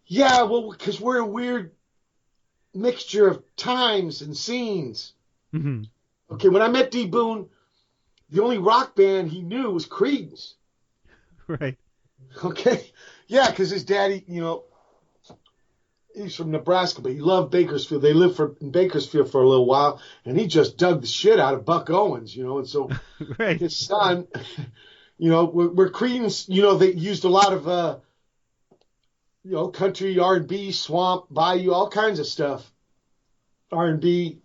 Yeah, well, because we're a weird mixture of times and scenes.
Mm-hmm.
Okay, when I met D. Boon, the only rock band he knew was Creedence.
Right.
Okay. Yeah, because his daddy, you know, he's from Nebraska, but he loved Bakersfield. They lived in Bakersfield for a little while, and he just dug the shit out of Buck Owens, you know. And so
right.
His son, you know, we're Creedence, you know, they used a lot of, you know, country, R&B, swamp, bayou, all kinds of stuff. R&B.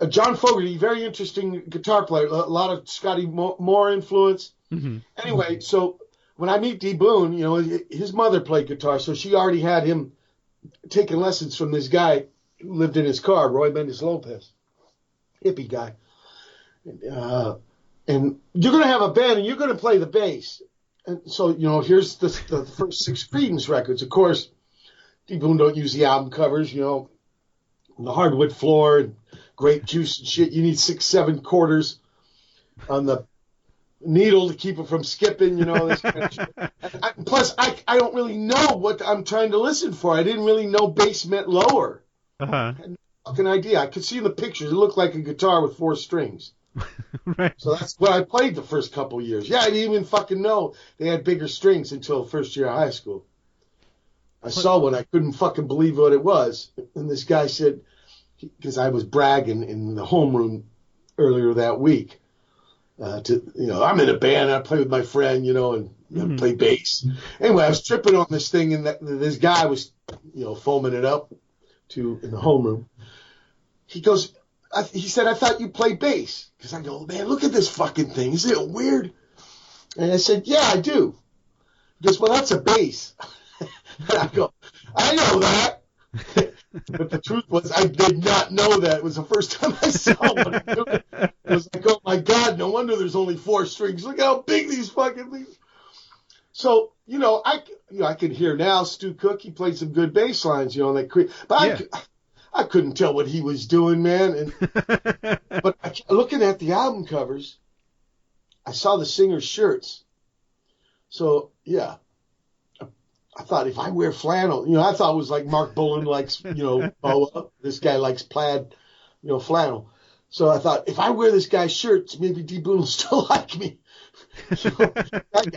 John Fogerty, very interesting guitar player. A lot of Scotty Moore influence.
Mm-hmm.
Anyway, so when I meet D. Boon, you know, his mother played guitar, so she already had him taking lessons from this guy who lived in his car, Roy Mendes Lopez, hippie guy. And you're going to have a band, and you're going to play the bass. And so, you know, here's the first 6 Creedence records. Of course, D. Boon don't use the album covers, you know, on the hardwood floor and grape juice and shit. You need 6, 7 quarters on the needle to keep it from skipping, you know. This kind of shit. Plus, I don't really know what I'm trying to listen for. I didn't really know bass meant lower.
Uh-huh.
I had no fucking idea. I could see in the pictures. It looked like a guitar with 4 strings.
Right.
So that's what I played the first couple years. Yeah, I didn't even fucking know they had bigger strings until first year of high school. I saw one. I couldn't fucking believe what it was. And this guy said, because I was bragging in the homeroom earlier that week, you know, I'm in a band. I play with my friend, you know, and play bass. Anyway, I was tripping on this thing, and this guy was, you know, foaming it up in the homeroom. He goes, he said, I thought you played bass. Because I go, man, look at this fucking thing. Isn't it weird? And I said, yeah, I do. He goes, well, that's a bass. And I go, I know that. But the truth was, I did not know that. It was the first time I saw one. It was like, oh my God, no wonder there's only 4 strings. Look how big these fucking things. So, you know, I can hear now Stu Cook, he played some good bass lines, you know, like, but yeah. I couldn't tell what he was doing, man. But looking at the album covers, I saw the singers' shirts. So, yeah. I thought if I wear flannel, you know, I thought it was like Mark Bullen likes, you know, boa. This guy likes plaid, you know, flannel. So I thought if I wear this guy's shirts, maybe D. Boon will still like me. So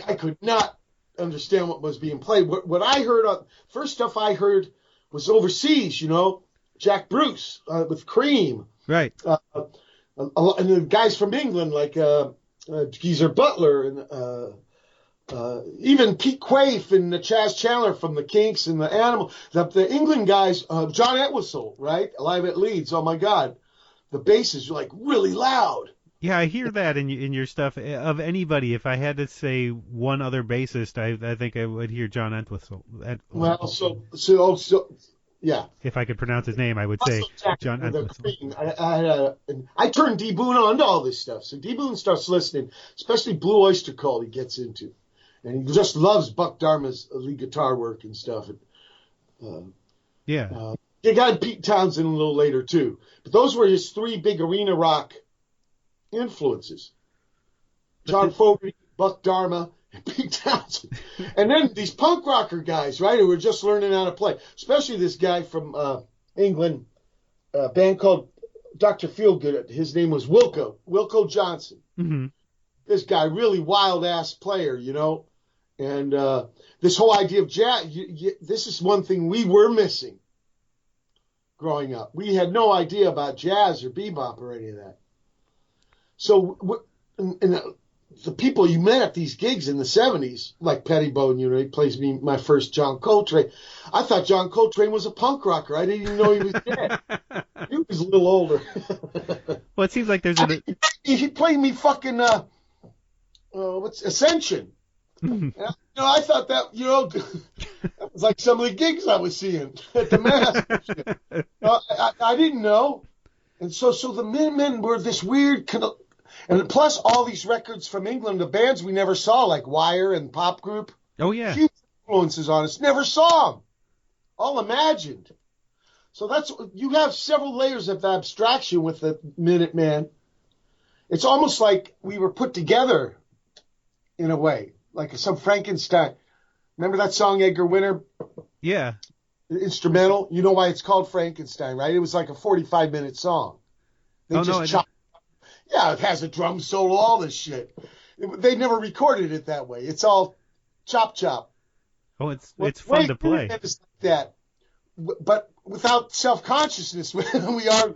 I could not understand what was being played. What I heard, first stuff I heard was overseas, you know, Jack Bruce with Cream.
Right.
And the guys from England like Geezer Butler and even Pete Quaife and Chaz Chandler from the Kinks and the Animal. The England guys, John Entwistle, right? Live at Leeds. Oh, my God. The bass is like really loud.
Yeah, I hear that in your stuff. Of anybody, if I had to say one other bassist, I think I would hear John Entwistle.
Well, so yeah.
If I could pronounce his name, I would say John Entwistle.
I turned D. Boon on to all this stuff. So D. Boon starts listening, especially Blue Oyster Cult he gets into. And he just loves Buck Dharma's lead guitar work and stuff.
Yeah.
He got Pete Townsend a little later, too. But those were his 3 big arena rock influences. John Fogerty, Buck Dharma, and Pete Townsend. And then these punk rocker guys, right, who were just learning how to play. Especially this guy from England, a band called Dr. Feelgood, his name was Wilco Johnson.
Mm-hmm.
This guy, really wild-ass player, And this whole idea of jazz, this is one thing we were missing growing up. We had no idea about jazz or bebop or any of that. So the people you met at these gigs in the 70s, like Pettibone, he plays me my first John Coltrane. I thought John Coltrane was a punk rocker. I didn't even know he was dead. He was a little older.
Well, it seems like there's
he played me fucking Ascension. And, I thought that that was like some of the gigs I was seeing at the Mass. I didn't know, and so the Minutemen were this weird and plus all these records from England, the bands we never saw, like Wire and Pop Group.
Oh yeah,
huge influences on us. Never saw them, all imagined. So you have several layers of abstraction with the Minutemen. It's almost like we were put together in a way, like some Frankenstein. Remember that song, Edgar Winter?
Yeah.
The instrumental. You know why it's called Frankenstein, right? It was like a 45-minute song. Yeah, it has a drum solo, all this shit. They never recorded it that way. It's all chop.
Oh, it's fun to play.
It's like that, but without self-consciousness. We are,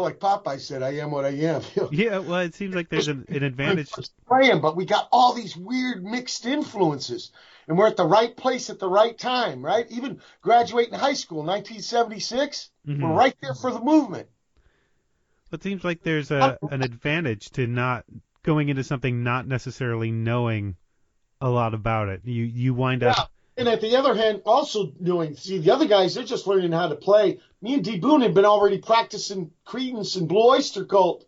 like Popeye said, I am what I am.
Yeah, well, it seems like there's an advantage.
Playing, but we got all these weird mixed influences, and we're at the right place at the right time, right? Even graduating high school, 1976, we're right there for the movement.
It seems like there's an advantage to not going into something not necessarily knowing a lot about it. You wind up.
And at the other hand, also the other guys, they're just learning how to play. Me and D. Boon had been already practicing Creedence and Blue Oyster Cult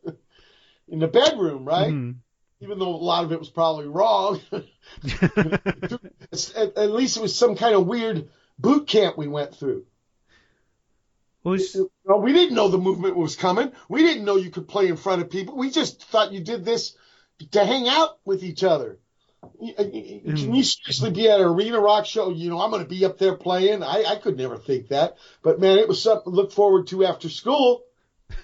in the bedroom, right? Mm-hmm. Even though a lot of it was probably wrong. At least it was some kind of weird boot camp we went through. We didn't know the movement was coming. We didn't know you could play in front of people. We just thought you did this to hang out with each other. Can you seriously be at an arena rock show? I'm going to be up there playing. I could never think that. But, man, it was something to look forward to after school.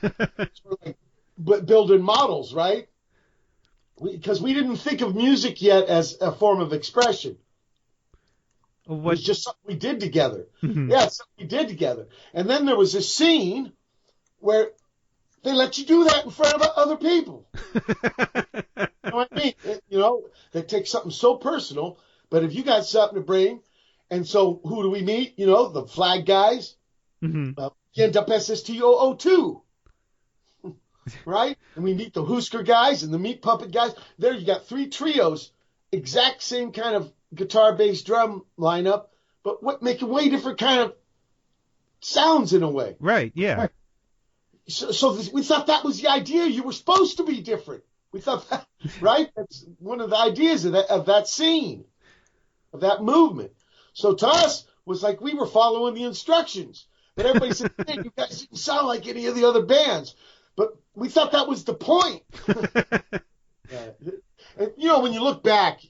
But building models, right? Because we didn't think of music yet as a form of expression. It was just something we did together. Mm-hmm. Yeah, something we did together. And then there was a scene where they let you do that in front of other people. You know what I mean? They take something so personal, but if you got something to bring, and so who do we meet? The flag guys. Mm-hmm. End up SST002. Right? And we meet the Husker guys and the Meat Puppet guys. There you got three trios, exact same kind of guitar, bass, drum lineup, but making way different kind of sounds in a way.
Right, yeah.
Right. So we thought that was the idea. You were supposed to be different. We thought that, right? That's one of the ideas of that scene, of that movement. So to us, was like we were following the instructions. But everybody said, hey, you guys didn't sound like any of the other bands. But we thought that was the point. And, when you look back,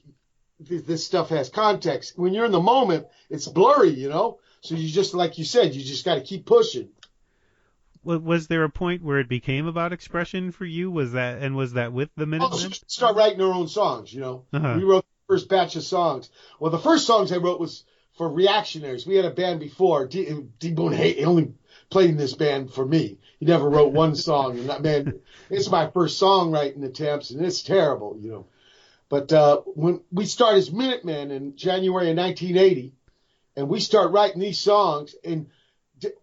this stuff has context. When you're in the moment, it's blurry, So you just, like you said, you just got to keep pushing.
Was there a point where it became about expression for you? Was that with the Minutemen?
Start writing our own songs, Uh-huh. We wrote the first batch of songs. Well, the first songs I wrote was for reactionaries. We had a band before. D-Boon only played in this band for me. He never wrote one song. And that, man, it's my first songwriting attempts, and it's terrible, But when we start as Minutemen in January of 1980, and we start writing these songs, and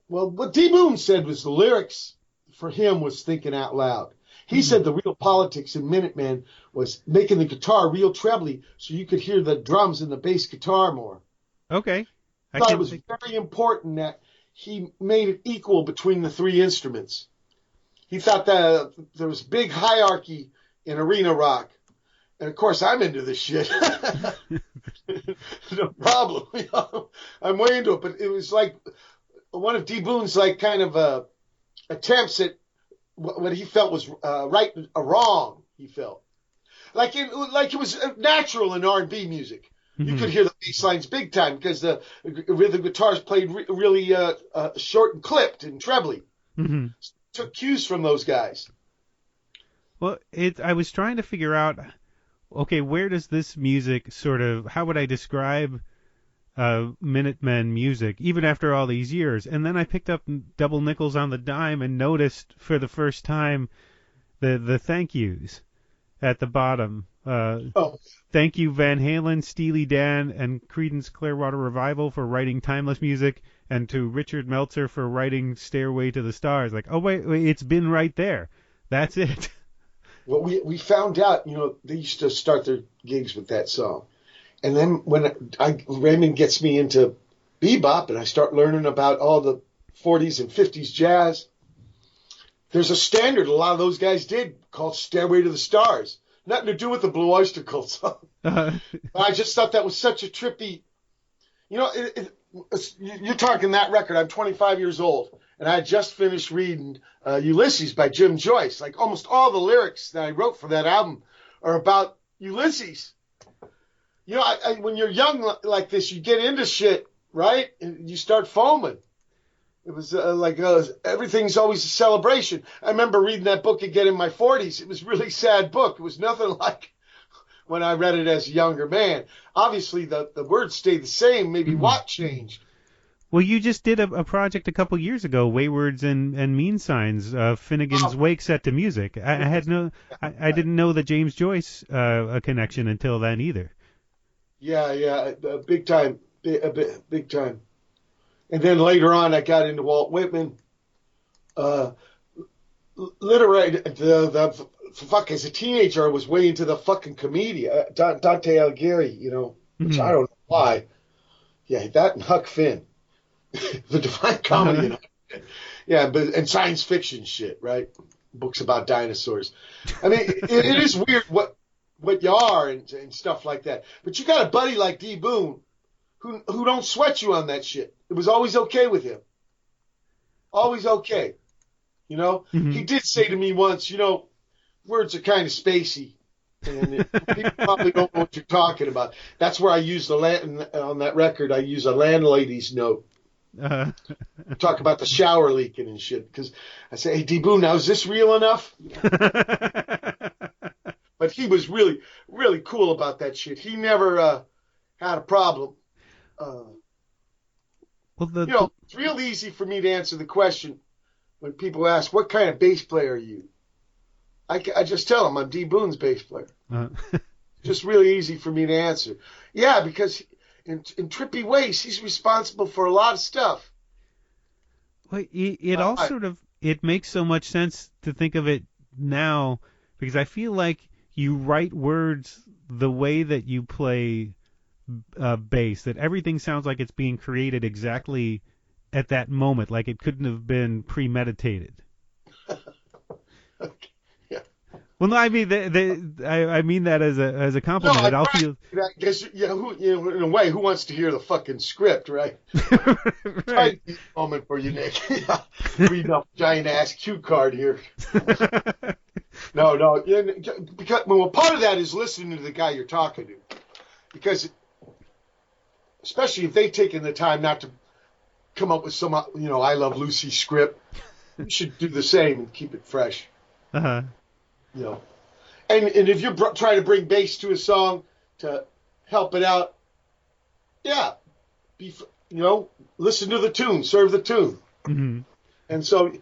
what D. Boon said was the lyrics for him was thinking out loud. He said the real politics in Minutemen was making the guitar real trebly so you could hear the drums and the bass guitar more.
Okay.
I thought it was very important that he made it equal between the three instruments. He thought that there was big hierarchy in arena rock. And, of course, I'm into this shit. No problem. I'm way into it. But it was like one of D. Boon's kind of attempts at what he felt was right or wrong, he felt. Like it was natural in R&B music. Mm-hmm. You could hear the bass lines big time because the guitars played really short and clipped and trebly. Mm-hmm. took cues from those guys.
Well, I was trying to figure out, okay, where does this music how would I describe Minutemen music, even after all these years? And then I picked up Double Nickels on the Dime and noticed for the first time the thank yous at the bottom. Thank you, Van Halen, Steely Dan, and Creedence Clearwater Revival for writing timeless music, and to Richard Meltzer for writing Stairway to the Stars. Like, oh, wait, it's been right there. That's it.
Well, we found out, they used to start their gigs with that song. And then when Raymond gets me into bebop and I start learning about all the 40s and 50s jazz, there's a standard a lot of those guys did called Stairway to the Stars. Nothing to do with the Blue Oyster Cult song. I just thought that was such a trippy, you're talking that record. I'm 25 years old, and I had just finished reading Ulysses by Jim Joyce. Like almost all the lyrics that I wrote for that album are about Ulysses. When you're young like this, you get into shit, right? And you start foaming. It was everything's always a celebration. I remember reading that book again in my 40s. It was a really sad book. It was nothing like when I read it as a younger man. Obviously, the words stayed the same. Maybe what changed?
Well, you just did a project a couple years ago, Waywards and Mean Signs, Finnegan's Wake set to music. I didn't know the James Joyce a connection until then either.
Yeah, big time, big time. And then later on, I got into Walt Whitman. Literary, as a teenager, I was way into the fucking commedia. Dante Alighieri, which I don't know why. Yeah, that and Huck Finn. The Divine Comedy. And science fiction shit, right? Books about dinosaurs. I mean, it is weird what you are and stuff like that. But you got a buddy like D. Boon who don't sweat you on that shit. It was always okay with him. Always okay. He did say to me once, words are kind of spacey. And people probably don't know what you're talking about. That's where I use on that record, I use a landlady's note. Talk about the shower leaking and shit. Because I say, hey, D. Boon, now is this real enough? But he was really, really cool about that shit. He never had a problem. It's real easy for me to answer the question when people ask, what kind of bass player are you? I just tell them I'm D. Boon's bass player. Just really easy for me to answer. Yeah, because in trippy ways, he's responsible for a lot of stuff.
Well, it makes so much sense to think of it now, because I feel like you write words the way that you play bass, that everything sounds like it's being created exactly at that moment, like it couldn't have been premeditated.
Okay. Yeah.
Well, no, I mean I mean that as a compliment.
No, I guess in a way, who wants to hear the fucking script, right?
Right.
Try to be a moment for you, Nick. Reading off a giant ass cue card here. No, because part of that is listening to the guy you're talking to, because especially if they've taken the time not to come up with some, I Love Lucy script, you should do the same and keep it fresh.
Uh-huh.
And if you're trying to bring bass to a song to help it out, yeah, listen to the tune, serve the tune.
Mm-hmm.
And so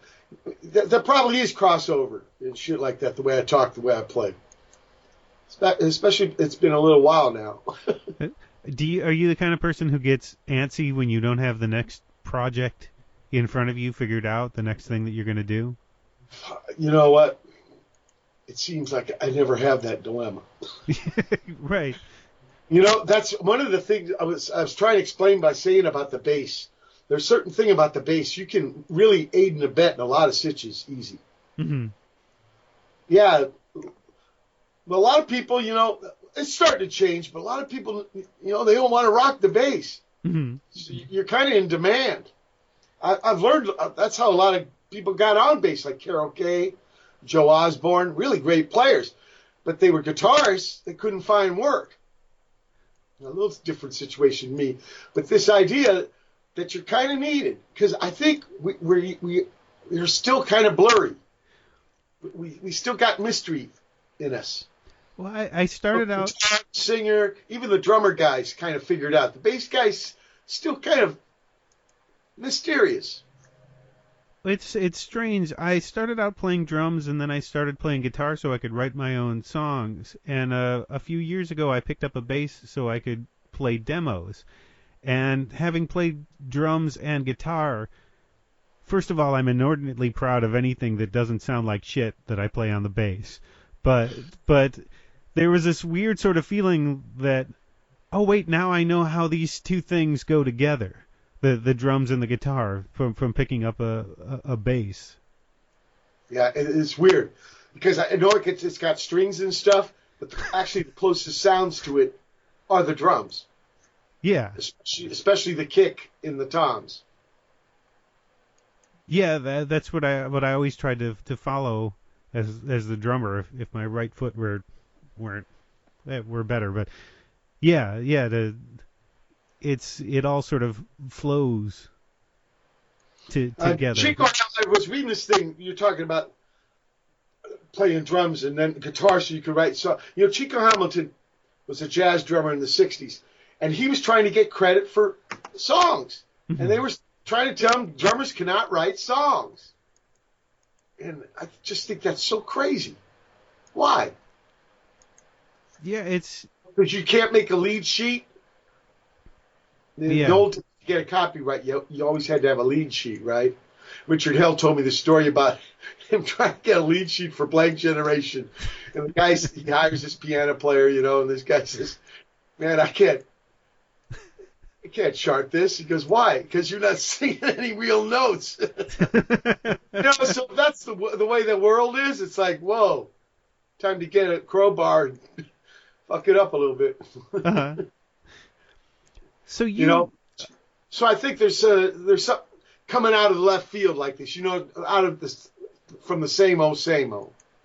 there probably is crossover and shit like that, the way I talk, the way I play. Especially, it's been a little while now.
Are you the kind of person who gets antsy when you don't have the next project in front of you figured out, the next thing that you're going to do?
You know what? It seems like I never have that dilemma.
Right.
That's one of the things I was trying to explain by saying about the bass. There's a certain thing about the bass. You can really aid and abet in a lot of stitches easy.
Mm-hmm.
Yeah. But a lot of people, it's starting to change, but a lot of people, they don't want to rock the bass.
Mm-hmm.
So you're kind of in demand. I've learned that's how a lot of people got on bass, like Carol Kay, Joe Osborne, really great players. But they were guitarists. They couldn't find work. A little different situation than me. But this idea that you're kind of needed, because I think we they're still kind of blurry. We still got mystery in us.
Well, I started out...
Singer, even the drummer guys kind of figured out. The bass guys still kind of mysterious.
It's strange. I started out playing drums, and then I started playing guitar so I could write my own songs. And a few years ago, I picked up a bass so I could play demos. And having played drums and guitar, first of all, I'm inordinately proud of anything that doesn't sound like shit that I play on the bass. But there was this weird sort of feeling that, oh wait, now I know how these two things go together. The drums and the guitar from picking up a bass.
Yeah, it's weird because I know it's got strings and stuff, but actually the closest sounds to it are the drums.
Yeah,
especially the kick in the toms.
Yeah, that's what I always tried to follow as the drummer. If my right foot were better, but yeah, it all sort of flows together.
Chico, I was reading this thing. You're talking about playing drums and then guitar so you could write. So, Chico Hamilton was a jazz drummer in the 60s, and he was trying to get credit for songs. Mm-hmm. And they were trying to tell him drummers cannot write songs. And I just think that's so crazy. Why?
Yeah, it's...
Because you can't make a lead sheet. The old to get a copyright, you always had to have a lead sheet, right? Richard Hell told me the story about him trying to get a lead sheet for Blank Generation. And the guy, he hires this piano player, and this guy says, man, I can't chart this. He goes, why? Because you're not singing any real notes. So that's the way the world is. It's like, whoa, time to get a crowbar and fuck it up a little bit.
Uh-huh. So
so I think there's some coming out of the left field like this, out of this from the same old.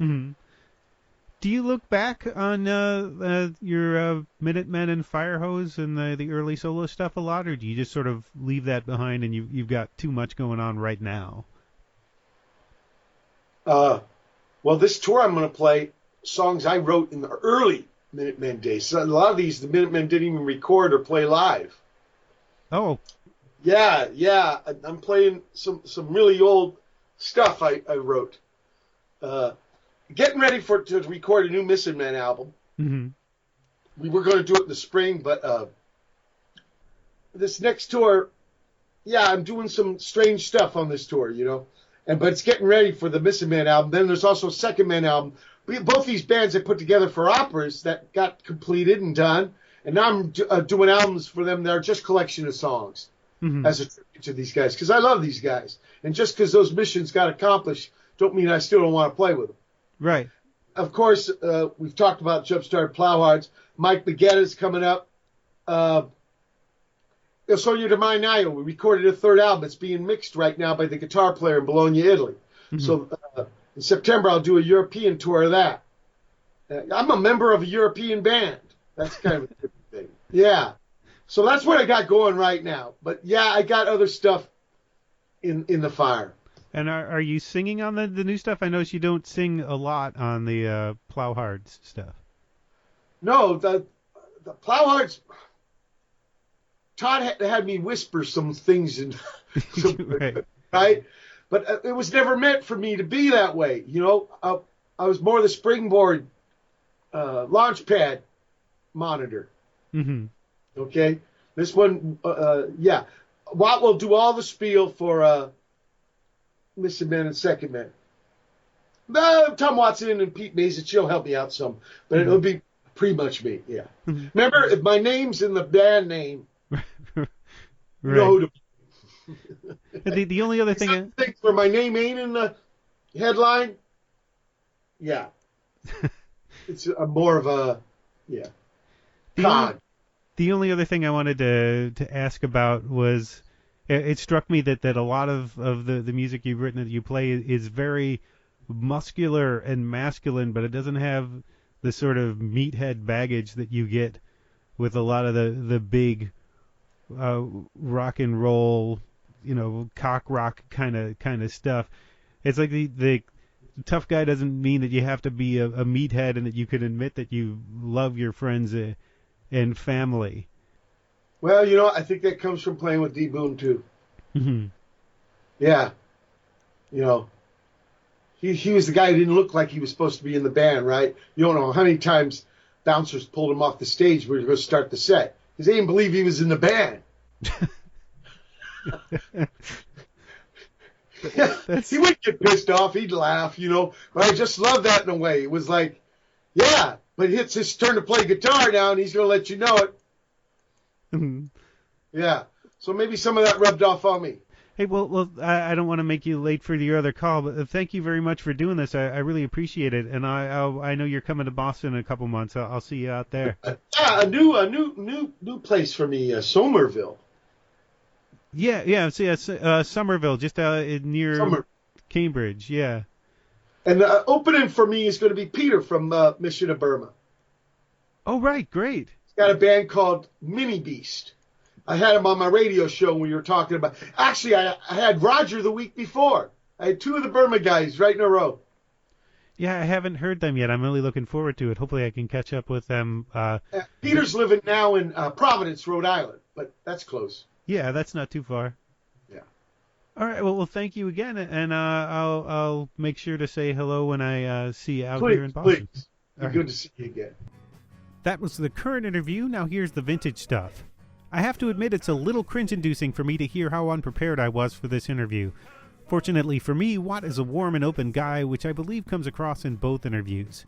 Mm-hmm. Do you look back on your Minutemen and fIREHOSE and the early solo stuff a lot, or do you just sort of leave that behind and you've got too much going on right now?
Well, this tour I'm going to play songs I wrote in the early Minutemen days. So a lot of these the Minutemen didn't even record or play live.
Oh.
Yeah. I'm playing some really old stuff I wrote. Getting ready to record a new Missingmen album.
Mm-hmm.
We were going to do it in the spring, but this next tour, I'm doing some strange stuff on this tour, but it's getting ready for the Missingmen album. Then there's also a Secondmen album. Both these bands I put together for operas that got completed and done, and now I'm doing albums for them that are just collection of songs as a tribute to these guys, because I love these guys. And just because those missions got accomplished don't mean I still don't want to play with them.
Right.
Of course, we've talked about Jumpstarted Plowhards. Mike Baghetta's coming up. Il Sogno di Mai Naio, we recorded a third album. It's being mixed right now by the guitar player in Bologna, Italy. Mm-hmm. So in September, I'll do a European tour of that. I'm a member of a European band. That's kind of a different thing. Yeah. So that's what I got going right now. But, I got other stuff in the fire.
And are you singing on the new stuff? I notice you don't sing a lot on the Plowhards stuff.
No, the Plowhards... Todd had me whisper some things in, right? But it was never meant for me to be that way. I was more the springboard launch pad monitor.
Mm-hmm.
Okay? This one, Watt will do all the spiel for Missingmen and Secondmen. Tom Watson and Pete Mazich, she'll help me out some. But it'll be pretty much me, yeah. Mm-hmm. Remember, if my name's in the band name,
right. The only other thing
where my name ain't in the headline, it's more of a Todd.
The only other thing I wanted to ask about was it struck me that a lot of the music you've written that you play is very muscular and masculine, but it doesn't have the sort of meathead baggage that you get with a lot of the big rock and roll, cock rock kind of stuff. It's like the tough guy doesn't mean that you have to be a meathead and that you can admit that you love your friends and family.
Well, I think that comes from playing with D. Boon too.
Mm-hmm.
Yeah. He was the guy who didn't look like he was supposed to be in the band, right? You don't know how many times bouncers pulled him off the stage when he was going to start the set because they didn't believe he was in the band. He wouldn't get pissed off. He'd laugh, But I just love that in a way. It was like, yeah, but it's his turn to play guitar now, and he's going to let you know it.
Mm-hmm.
Yeah. So maybe some of that rubbed off on me.
Hey, well, I don't want to make you late for your other call, but thank you very much for doing this. I really appreciate it, and I know you're coming to Boston in a couple months. I'll see you out there.
A new place for me, Somerville.
Yeah. See, Somerville, just near Cambridge. Yeah.
And the opening for me is going to be Peter from Mission of Burma.
Oh, right, great.
He's got a band called Mini Beast. I had him on my radio show when you were talking about. Actually, I had Roger the week before. I had two of the Burma guys right in a row.
Yeah, I haven't heard them yet. I'm really looking forward to it. Hopefully, I can catch up with them.
Peter's living now in Providence, Rhode Island, but that's close.
Yeah, that's not too far.
Yeah.
All right. Well, thank you again, and I'll make sure to say hello when I see you out here in Boston.
Please. Good to see you again.
That was the current interview. Now here's the vintage stuff. I have to admit it's a little cringe-inducing for me to hear how unprepared I was for this interview. Fortunately for me, Watt is a warm and open guy, which I believe comes across in both interviews.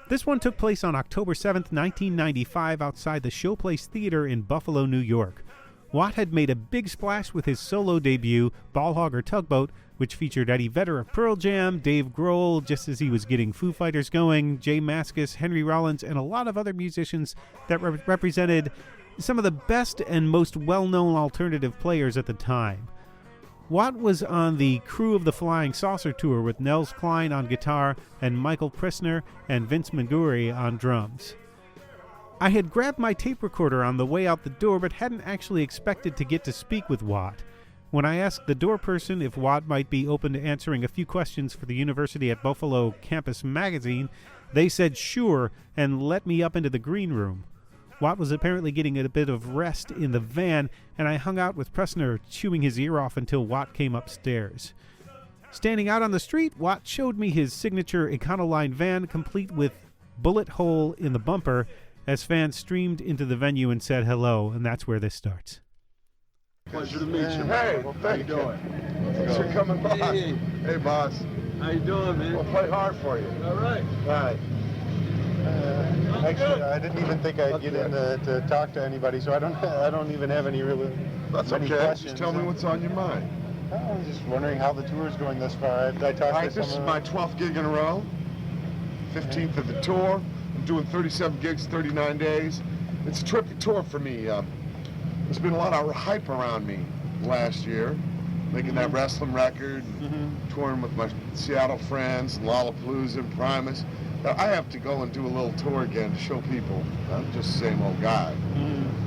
This one took place on October 7th, 1995, outside the Showplace Theater in Buffalo, New York. Watt had made a big splash with his solo debut, Ball Hog or Tugboat, which featured Eddie Vedder of Pearl Jam, Dave Grohl, just as he was getting Foo Fighters going, Jay Mascis, Henry Rollins, and a lot of other musicians that represented some of the best and most well-known alternative players at the time. Watt was on the Crew of the Flying Saucer tour with Nels Cline on guitar and Michael Pressner and Vince Maguri on drums. I had grabbed my tape recorder on the way out the door but hadn't actually expected to get to speak with Watt. When I asked the door person if Watt might be open to answering a few questions for the University at Buffalo Campus magazine, they said sure and let me up into the green room. Watt was apparently getting a bit of rest in the van, and I hung out with Pressner, chewing his ear off until Watt came upstairs. Standing out on the street, Watt showed me his signature Econoline van, complete with bullet hole in the bumper, as fans streamed into the venue and said hello, and that's where this starts.
Pleasure to meet you.
Hey, well, thank you. Thanks for coming by. Hey, boss.
How you doing, man?
We'll play hard for you.
All right.
All right. Actually, I didn't even think I'd get in to talk to anybody, so I don't even have any really.
That's okay.
Questions.
Just tell me what's on your mind.
I was just wondering how the tour is going thus far. I talked
All right,
to
this is
some
my 12th gig in a row. 15th of the tour. I'm doing 37 gigs, 39 days. It's a terrific tour for me. There's been a lot of hype around me last year, making that wrestling record, touring with my Seattle friends, Lollapalooza and Primus. Now, I have to go and do a little tour again to show people I'm just the same old guy.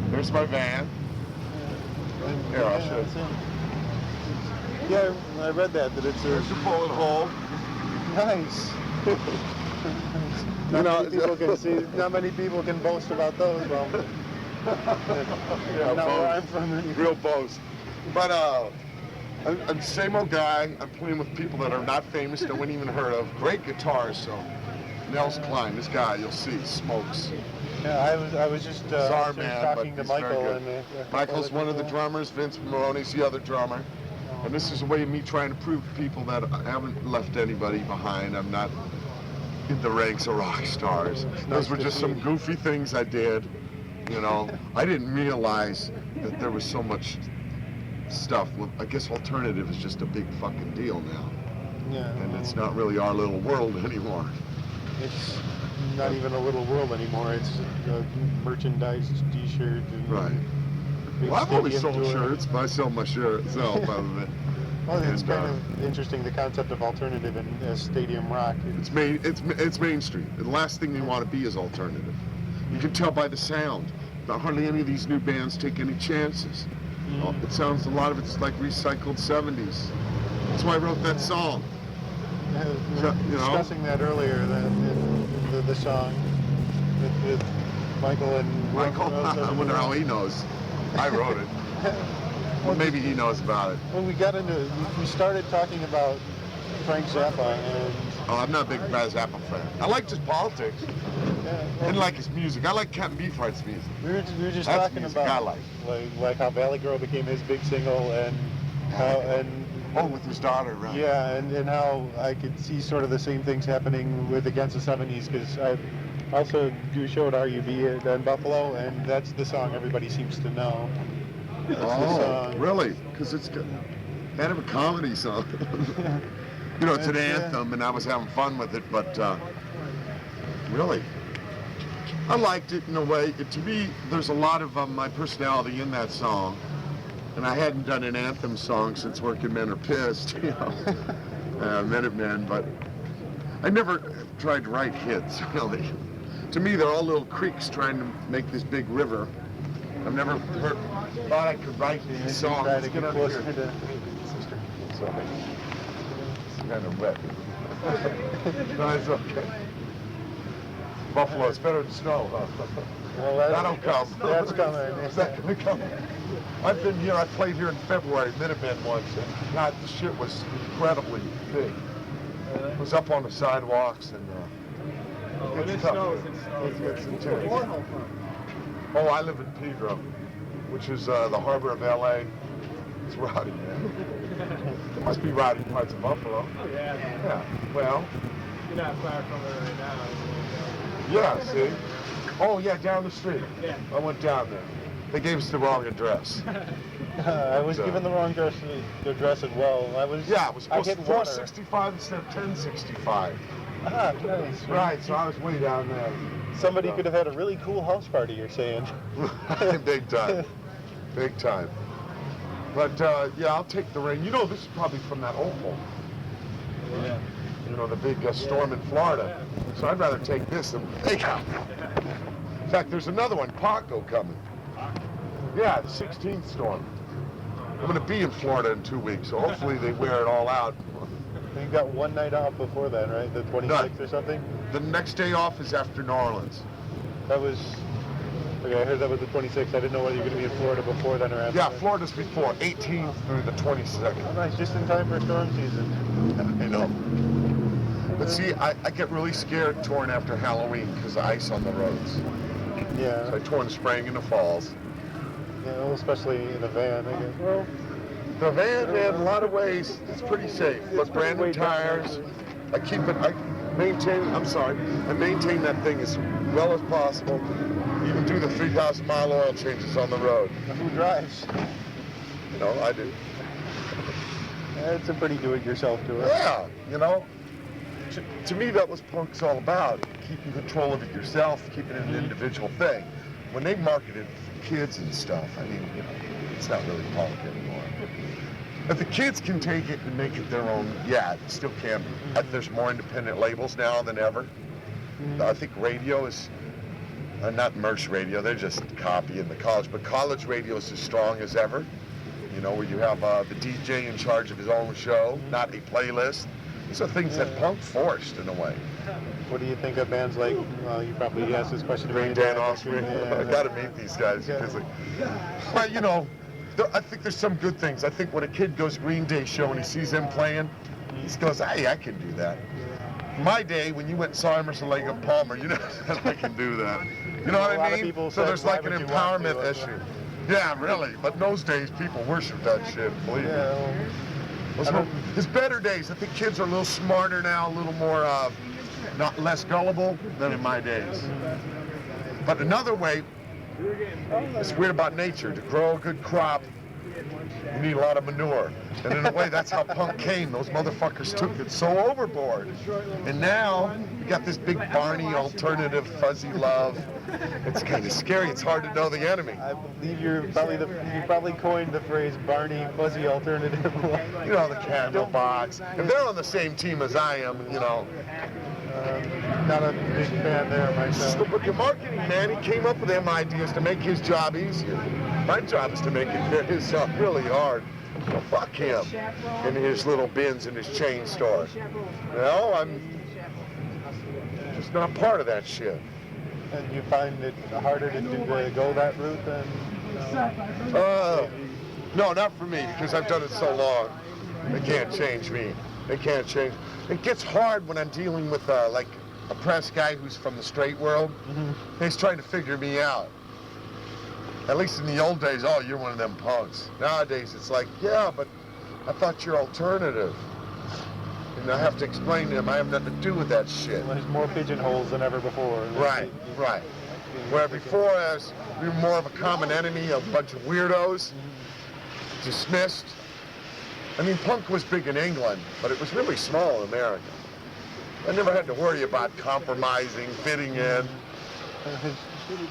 There's my van. Here, I'll show you.
Yeah, I read that it's a...
There's your bullet hole.
Nice. Not many people can boast about those. Well, not where I'm from.
Real boast. But I'm the same old guy. I'm playing with people that are not famous, no one even heard of. Great guitars, so. Nels Cline, this guy, you'll see, smokes.
Yeah, I was just talking to Michael. And,
Michael's one of the drummers. Vince Maroney's the other drummer. And this is a way of me trying to prove to people that I haven't left anybody behind. I'm not in the ranks of rock stars. Those were just some goofy things I did. You know, I didn't realize that there was so much stuff. Well, I guess alternative is just a big fucking deal now.
Yeah.
And it's not really our little world anymore.
It's not even a little world anymore. It's merchandise, T-shirt, and
right. Well, I've only sold shirts, but I sell my shirt myself out of it.
Well, it's kind of interesting, the concept of alternative in stadium rock.
It's mainstream. The last thing you want to be is alternative. You can tell by the sound. Not hardly any of these new bands take any chances. It sounds, a lot of it's like recycled 70s. That's why I wrote that song.
We were discussing that earlier, in the song with Michael and
Michael, I wonder how he knows. I wrote it. Well, maybe he knows about it.
When we started talking about Frank Zappa, and
I'm not a big Zappa fan. I liked his politics. I didn't like his music. I like Captain Beefheart's music.
We were just
That's
talking
music
about
I
like how Valley Girl became his big single, and how
with his daughter, right?
Yeah, and how I could see sort of the same things happening with Against the 70s, because I also do a show at RUB in Buffalo, and that's the song everybody seems to know.
Really? Because it's kind of a comedy song. It's an anthem, and I was having fun with it, but really, I liked it in a way. To me, there's a lot of my personality in that song, and I hadn't done an anthem song since Working Men Are Pissed, Minutemen, but I never tried to write hits, really. To me, they're all little creeks trying to make this big river. I've never thought I could write these songs.
Try to get closer to
sister. Sorry. It's kind of wet. No, it's okay. Buffalo, it's better than snow, huh?
Well,
that'll come.
That's coming.
Is that going to come? I've been here, I played here in February, Minutemen once, and God, the shit was incredibly big. It was up on the sidewalks, and it's tough. It's intense. Oh, I live in Pedro, which is the harbor of LA. It's rowdy, man. It must be rowdy parts of Buffalo.
Oh, yeah.
Yeah, well.
You're not far from it right now.
Yeah, see? Oh, yeah, down the street.
Yeah.
I went down there. They gave us the wrong address.
I was given the wrong address as well.
Yeah, it was supposed to be
465
465 instead of 1065.
Ah, nice.
Right, so I was way down there.
Somebody could have had a really cool house party, you're saying.
Big time. Big time. But, yeah, I'll take the rain. This is probably from that opal.
Yeah.
The big storm in Florida. So I'd rather take this than take out. In fact, there's another one, Paco, coming. Yeah, the 16th storm. I'm going to be in Florida in 2 weeks, so hopefully they wear it all out.
You got one night off before then, right? The 26th or something?
The next day off is after New Orleans.
That was... Okay, I heard that was the 26th. I didn't know whether you were going to be in Florida before then or after.
Yeah, Florida's before, 18th through the 22nd.
Oh, nice, just in time for storm season.
I know. But see, I get really scared touring after Halloween because of ice on the roads.
Yeah.
So I tour in the spring and the falls.
Yeah, well, especially in a van, I guess. Well,
the van, man, in a lot of ways, it's pretty safe. But brand new tires, I maintain that thing as well as possible. Even do the 3,000-mile oil changes on the road.
Who drives?
I do.
It's a pretty do-it-yourself tour.
Yeah, to me, that was punk's all about. Keeping control of it yourself, keeping it an individual thing. When they marketed for kids and stuff, it's not really punk anymore. If the kids can take it and make it their own, yeah, it still can be. There's more independent labels now than ever. I think radio is, not merch radio, they're just copying the college, but college radio is as strong as ever. Where you have the DJ in charge of his own show, not a playlist. These are things that punk forced in a way.
What do you think of bands like, well, you probably asked this question to
Green Dan Offspring. I got to meet these guys because, I think there's some good things. I think when a kid goes Green Day show and he sees them playing, he goes, hey, I can do that. My day, when you went and saw Emerson, Lake and Palmer, I can do that. You know what I mean? So there's like an empowerment issue. Yeah, really. But in those days, people worship that shit, believe me. His better days, I think kids are a little smarter now, a little more, not less gullible than in my days. But another way, it's weird about nature. To grow a good crop, you need a lot of manure. And in a way, that's how punk came. Those motherfuckers took it so overboard. And now, you got this big Barney alternative fuzzy love. It's kind of scary. It's hard to know the enemy.
I believe you probably coined the phrase Barney fuzzy alternative.
The candle box. If they're on the same team as I am,
Not a big fan there myself.
But the marketing man, he came up with them ideas to make his job easier. My job is to make his job really hard. So fuck him and his little bins in his chain store. No, I'm just not part of that shit.
And you find it harder to go that route than?
No, not for me, because I've done it so long. They can't change me. They can't change. It gets hard when I'm dealing with like a press guy who's from the straight world. Mm-hmm. He's trying to figure me out. At least in the old days, oh, you're one of them punks. Nowadays, it's like, yeah, but I thought you're alternative. And I have to explain to him I have nothing to do with that shit.
Well, there's more pigeonholes than ever before.
Right. Where before we were more of a common enemy, a bunch of weirdos, dismissed. I mean, punk was big in England, but it was really small in America. I never had to worry about compromising, fitting in.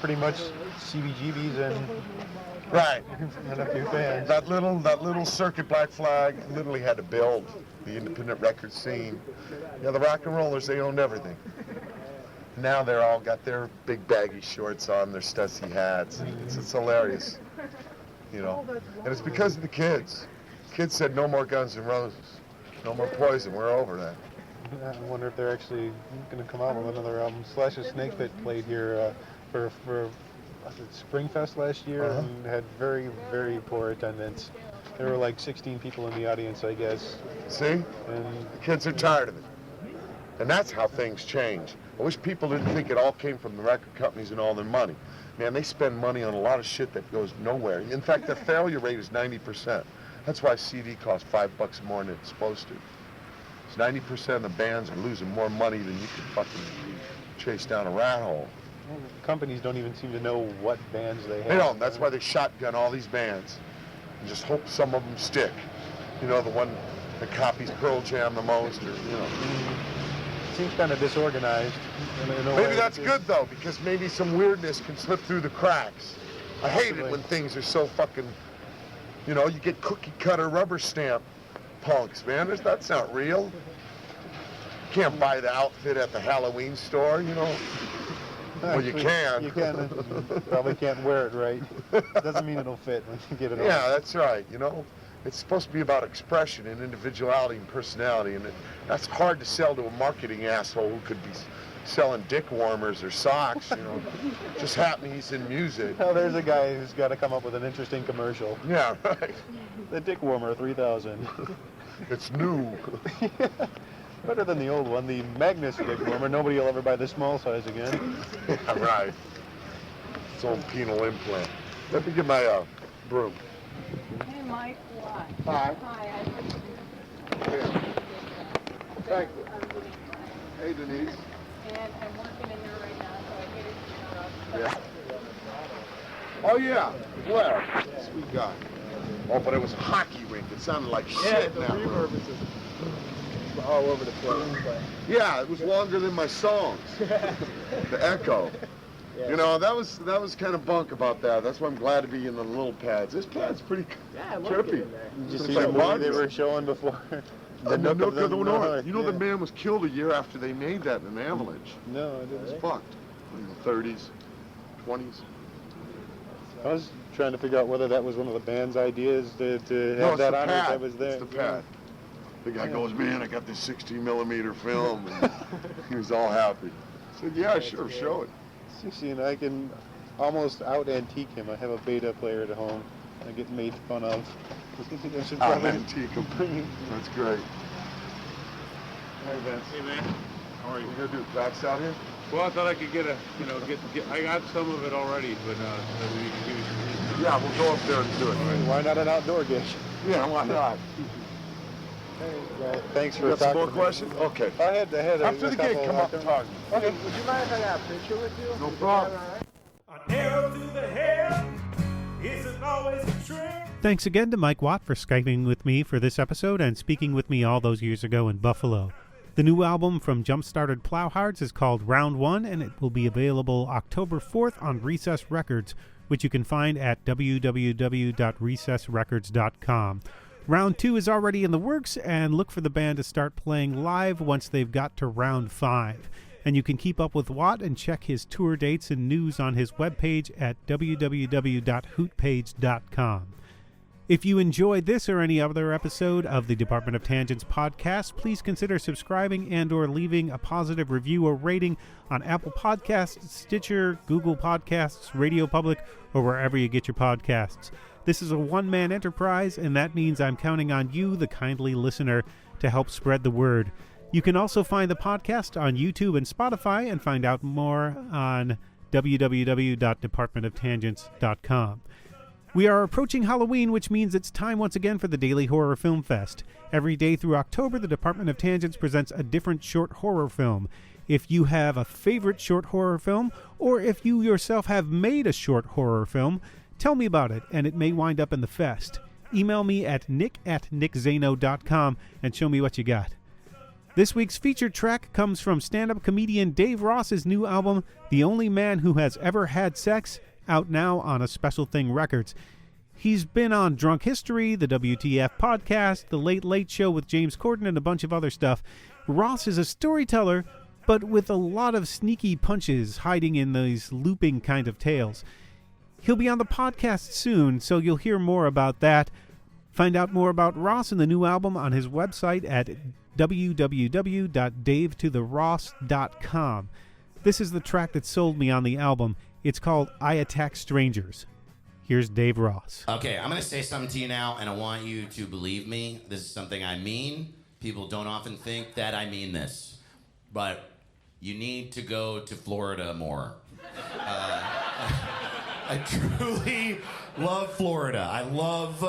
Pretty much CBGBs and
right,
and a few fans.
That little circuit Black Flag literally had to build the independent record scene. Yeah, the rock and rollers, they owned everything. Now they're all got their big baggy shorts on, their stussy hats. It's hilarious, you know. And it's because of the kids. Kids said no more Guns N' Roses, no more Poison. We're over that.
I wonder if they're actually going to come out with another album. Slash's Snake Pit played here for was it Springfest last year and had very, very poor attendance. There were like 16 people in the audience, I guess.
See? And the kids are tired of it. And that's how things change. I wish people didn't think it all came from the record companies and all their money. Man, they spend money on a lot of shit that goes nowhere. In fact, the failure rate is 90%. That's why a CD costs $5 more than it's supposed to. 90% of the bands are losing more money than you can fucking chase down a rat hole.
Well, companies don't even seem to know what bands they have.
They don't. That's why they shotgun all these bands and just hope some of them stick. You know, the one that copies Pearl Jam the most, or, you know.
It seems kind of disorganized.
Maybe that's good, though, because maybe some weirdness can slip through the cracks. I hate it when things are so fucking, you know, you get cookie cutter rubber stamp punks, man. That's not real. You can't buy the outfit at the Halloween store, you know. Well, you can.
You can. Probably can't wear it right. Doesn't mean it'll fit when you get it on.
Yeah, that's right, you know. It's supposed to be about expression and individuality and personality, and that's hard to sell to a marketing asshole who could be selling dick warmers or socks, you know. Just happen he's in music.
Well, there's a guy who's got to come up with an interesting commercial.
Yeah, right.
The dick warmer 3000.
It's new.
Better than the old one, the Magnus dick warmer. Nobody will ever buy the small size again.
Yeah, right. It's old penal implant. Let me get my broom.
Hey, Mike. What?
Hi.
Hi.
Yeah. Thank you. Hey, Denise.
And I'm working in there right now, so I get it interrupt.
Yeah. Oh, yeah. Blair. Sweet guy. Oh, but it was a hockey rink. It sounded like shit now.
Reverb is all over the place.
Yeah, it was longer than my songs. The echo.
Yeah.
You know, that was kind of bunk about that. That's why I'm glad to be in the little pads. This pad's pretty chirpy.
Did you
It's
see
like
the movie
Wagner.
they were showing before?
The Nook of the North. You know,
yeah.
the man was killed a year after they made that in an avalanche.
No, I
It was
didn't.
fucked. In the 30s, 20s.
I was trying to figure out whether that was one of the band's ideas to
No,
have
it's
that
the
on it
pad.
that was there.
It's the pad. The guy goes, man, I got this 16mm film. And he was all happy. I said, yeah, sure, show it.
See, and I can almost out antique him. I have a beta player at home. I get made fun of. I should
I'll
probably
antique him. That's great.
Hey, Vince. Hey, man. How are you?
You gonna do tracks out here?
Well, I thought I could get I got some of it already, but maybe we can give you some.
Yeah, we'll go up there and do it.
Why not an outdoor gig?
Yeah, why not?
Hey, thanks for
You got some
talking
more
to me.
questions? Okay.
I had
After the gig, come up and talk.
Okay. Would you mind if I got a picture with you?
No problem.
An arrow to the head isn't always a trick.
Thanks again to Mike Watt for Skyping with me for this episode and speaking with me all those years ago in Buffalo. The new album from Jumpstarted Plowhards is called Round 1, and it will be available October 4th on Recess Records, which you can find at www.recessrecords.com. Round 2 is already in the works, and look for the band to start playing live once they've got to round 5. And you can keep up with Watt and check his tour dates and news on his webpage at www.hootpage.com. If you enjoyed this or any other episode of the Department of Tangents podcast, please consider subscribing and or leaving a positive review or rating on Apple Podcasts, Stitcher, Google Podcasts, Radio Public, or wherever you get your podcasts. This is a one-man enterprise, and that means I'm counting on you, the kindly listener, to help spread the word. You can also find the podcast on YouTube and Spotify and find out more on www.departmentoftangents.com. We are approaching Halloween, which means it's time once again for the Daily Horror Film Fest. Every day through October, the Department of Tangents presents a different short horror film. If you have a favorite short horror film, or if you yourself have made a short horror film, tell me about it, and it may wind up in the fest. Email me at nick@nickzano.com and show me what you got. This week's featured track comes from stand-up comedian Dave Ross's new album, The Only Man Who Has Ever Had Sex, out now on a Special Thing Records. He's been on Drunk History, the WTF podcast, The Late Late Show with James Corden, and a bunch of other stuff. Ross is a storyteller, but with a lot of sneaky punches hiding in these looping kind of tales. He'll be on the podcast soon, so you'll hear more about that. Find out more about Ross and the new album on his website at www.davetotheross.com. This is the track that sold me on the album. It's called I Attack Strangers. Here's Dave Ross.
Okay, I'm going to say something to you now, and I want you to believe me. This is something I mean. People don't often think that I mean this. But you need to go to Florida more. I truly love Florida. I love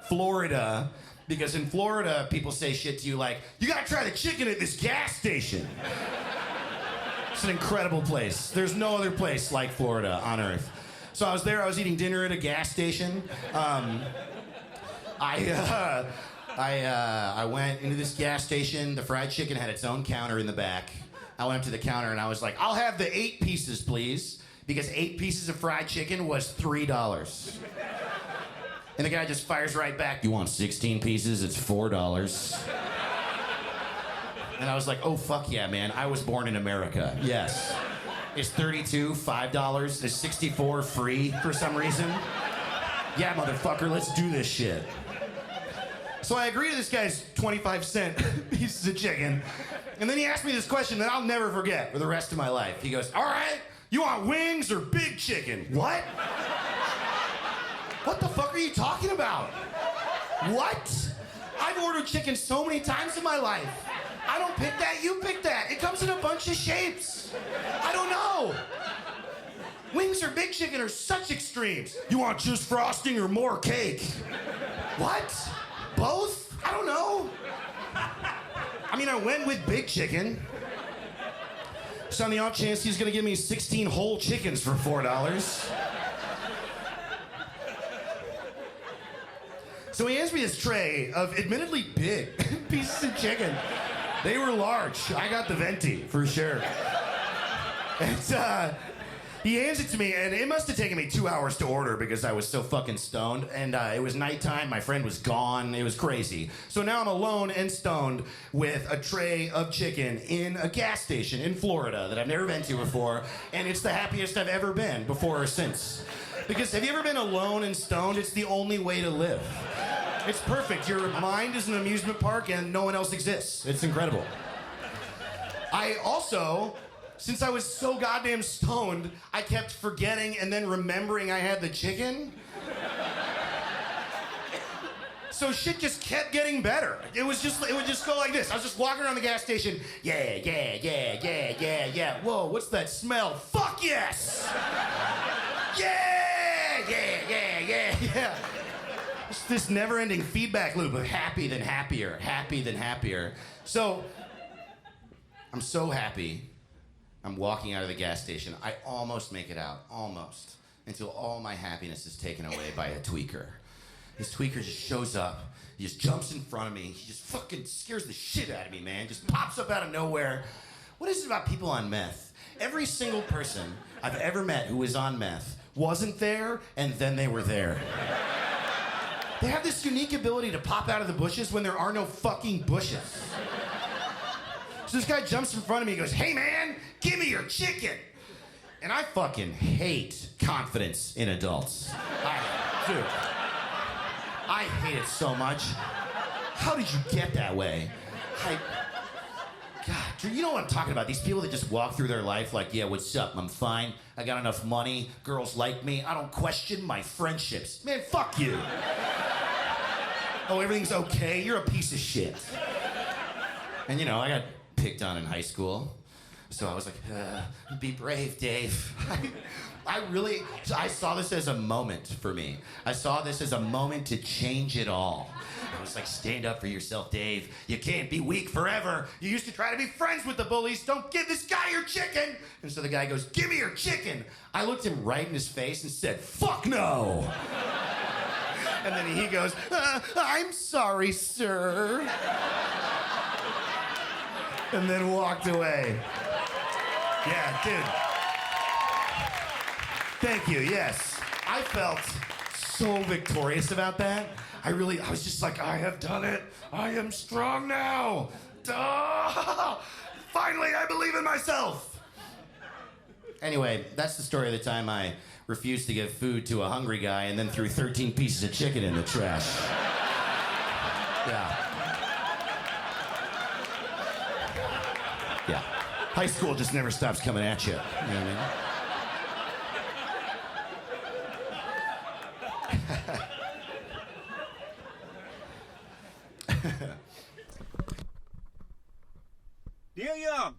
Florida because in Florida, people say shit to you like, you gotta try the chicken at this gas station. It's an incredible place. There's no other place like Florida on earth. So I was there, I was eating dinner at a gas station. I went into this gas station. The fried chicken had its own counter in the back. I went up to the counter and I was like, I'll have the 8 pieces, please. Because 8 pieces of fried chicken was $3. And the guy just fires right back, you want 16 pieces? It's $4. And I was like, oh, fuck yeah, man. I was born in America. Yes. Is 32 $5? Is 64 free for some reason? Yeah, motherfucker, let's do this shit. So I agree to this guy's 25-cent pieces of chicken. And then he asked me this question that I'll never forget for the rest of my life. He goes, all right, you want wings or big chicken? What? What the fuck are you talking about? What? I've ordered chicken so many times in my life. I don't pick that, you pick that. It comes in a bunch of shapes. I don't know. Wings or big chicken are such extremes. You want just frosting or more cake? What? Both? I don't know. I mean, I went with big chicken. Just on the off chance he's gonna give me 16 whole chickens for $4. So he hands me this tray of admittedly big pieces of chicken. They were large. I got the venti, for sure. And he hands it to me, and it must have taken me 2 hours to order because I was so fucking stoned. And it was nighttime. My friend was gone. It was crazy. So now I'm alone and stoned with a tray of chicken in a gas station in Florida that I've never been to before. And it's the happiest I've ever been before or since. Because have you ever been alone and stoned? It's the only way to live. It's perfect. Your mind is an amusement park and no one else exists. It's incredible. I also, since I was so goddamn stoned, I kept forgetting and then remembering I had the chicken. So shit just kept getting better. It would just go like this. I was just walking around the gas station. Yeah. Whoa, what's that smell? Fuck yes! Yeah. It's this never-ending feedback loop of happy then happier, happy then happier. So, I'm so happy. I'm walking out of the gas station. I almost make it out, almost, until all my happiness is taken away by a tweaker. This tweaker just shows up. He just jumps in front of me. He just fucking scares the shit out of me, man. Just pops up out of nowhere. What is it about people on meth? Every single person I've ever met who was on meth wasn't there, and then they were there. They have this unique ability to pop out of the bushes when there are no fucking bushes. So this guy jumps in front of me and goes, "Hey man, give me your chicken." And I fucking hate confidence in adults. I hate it so much. How did you get that way? God, you know what I'm talking about? These people that just walk through their life like, "Yeah, what's up? I'm fine. I got enough money. Girls like me. I don't question my friendships." Man, fuck you. Oh, everything's okay? You're a piece of shit. And you know, I got picked on in high school. So I was like, be brave, Dave. I saw this as a moment for me. I saw this as a moment to change it all. I was like, stand up for yourself, Dave. You can't be weak forever. You used to try to be friends with the bullies. Don't give this guy your chicken. And so the guy goes, "Give me your chicken." I looked him right in his face and said, "Fuck no." And then he goes, "I'm sorry, sir." And then walked away. Yeah, dude. Thank you, yes. I felt so victorious about that. I was just like, I have done it. I am strong now. Duh! Finally, I believe in myself. Anyway, that's the story of the time I refused to give food to a hungry guy and then threw 13 pieces of chicken in the trash. Yeah. Yeah. High school just never stops coming at you. You know what I mean?
Neil Young.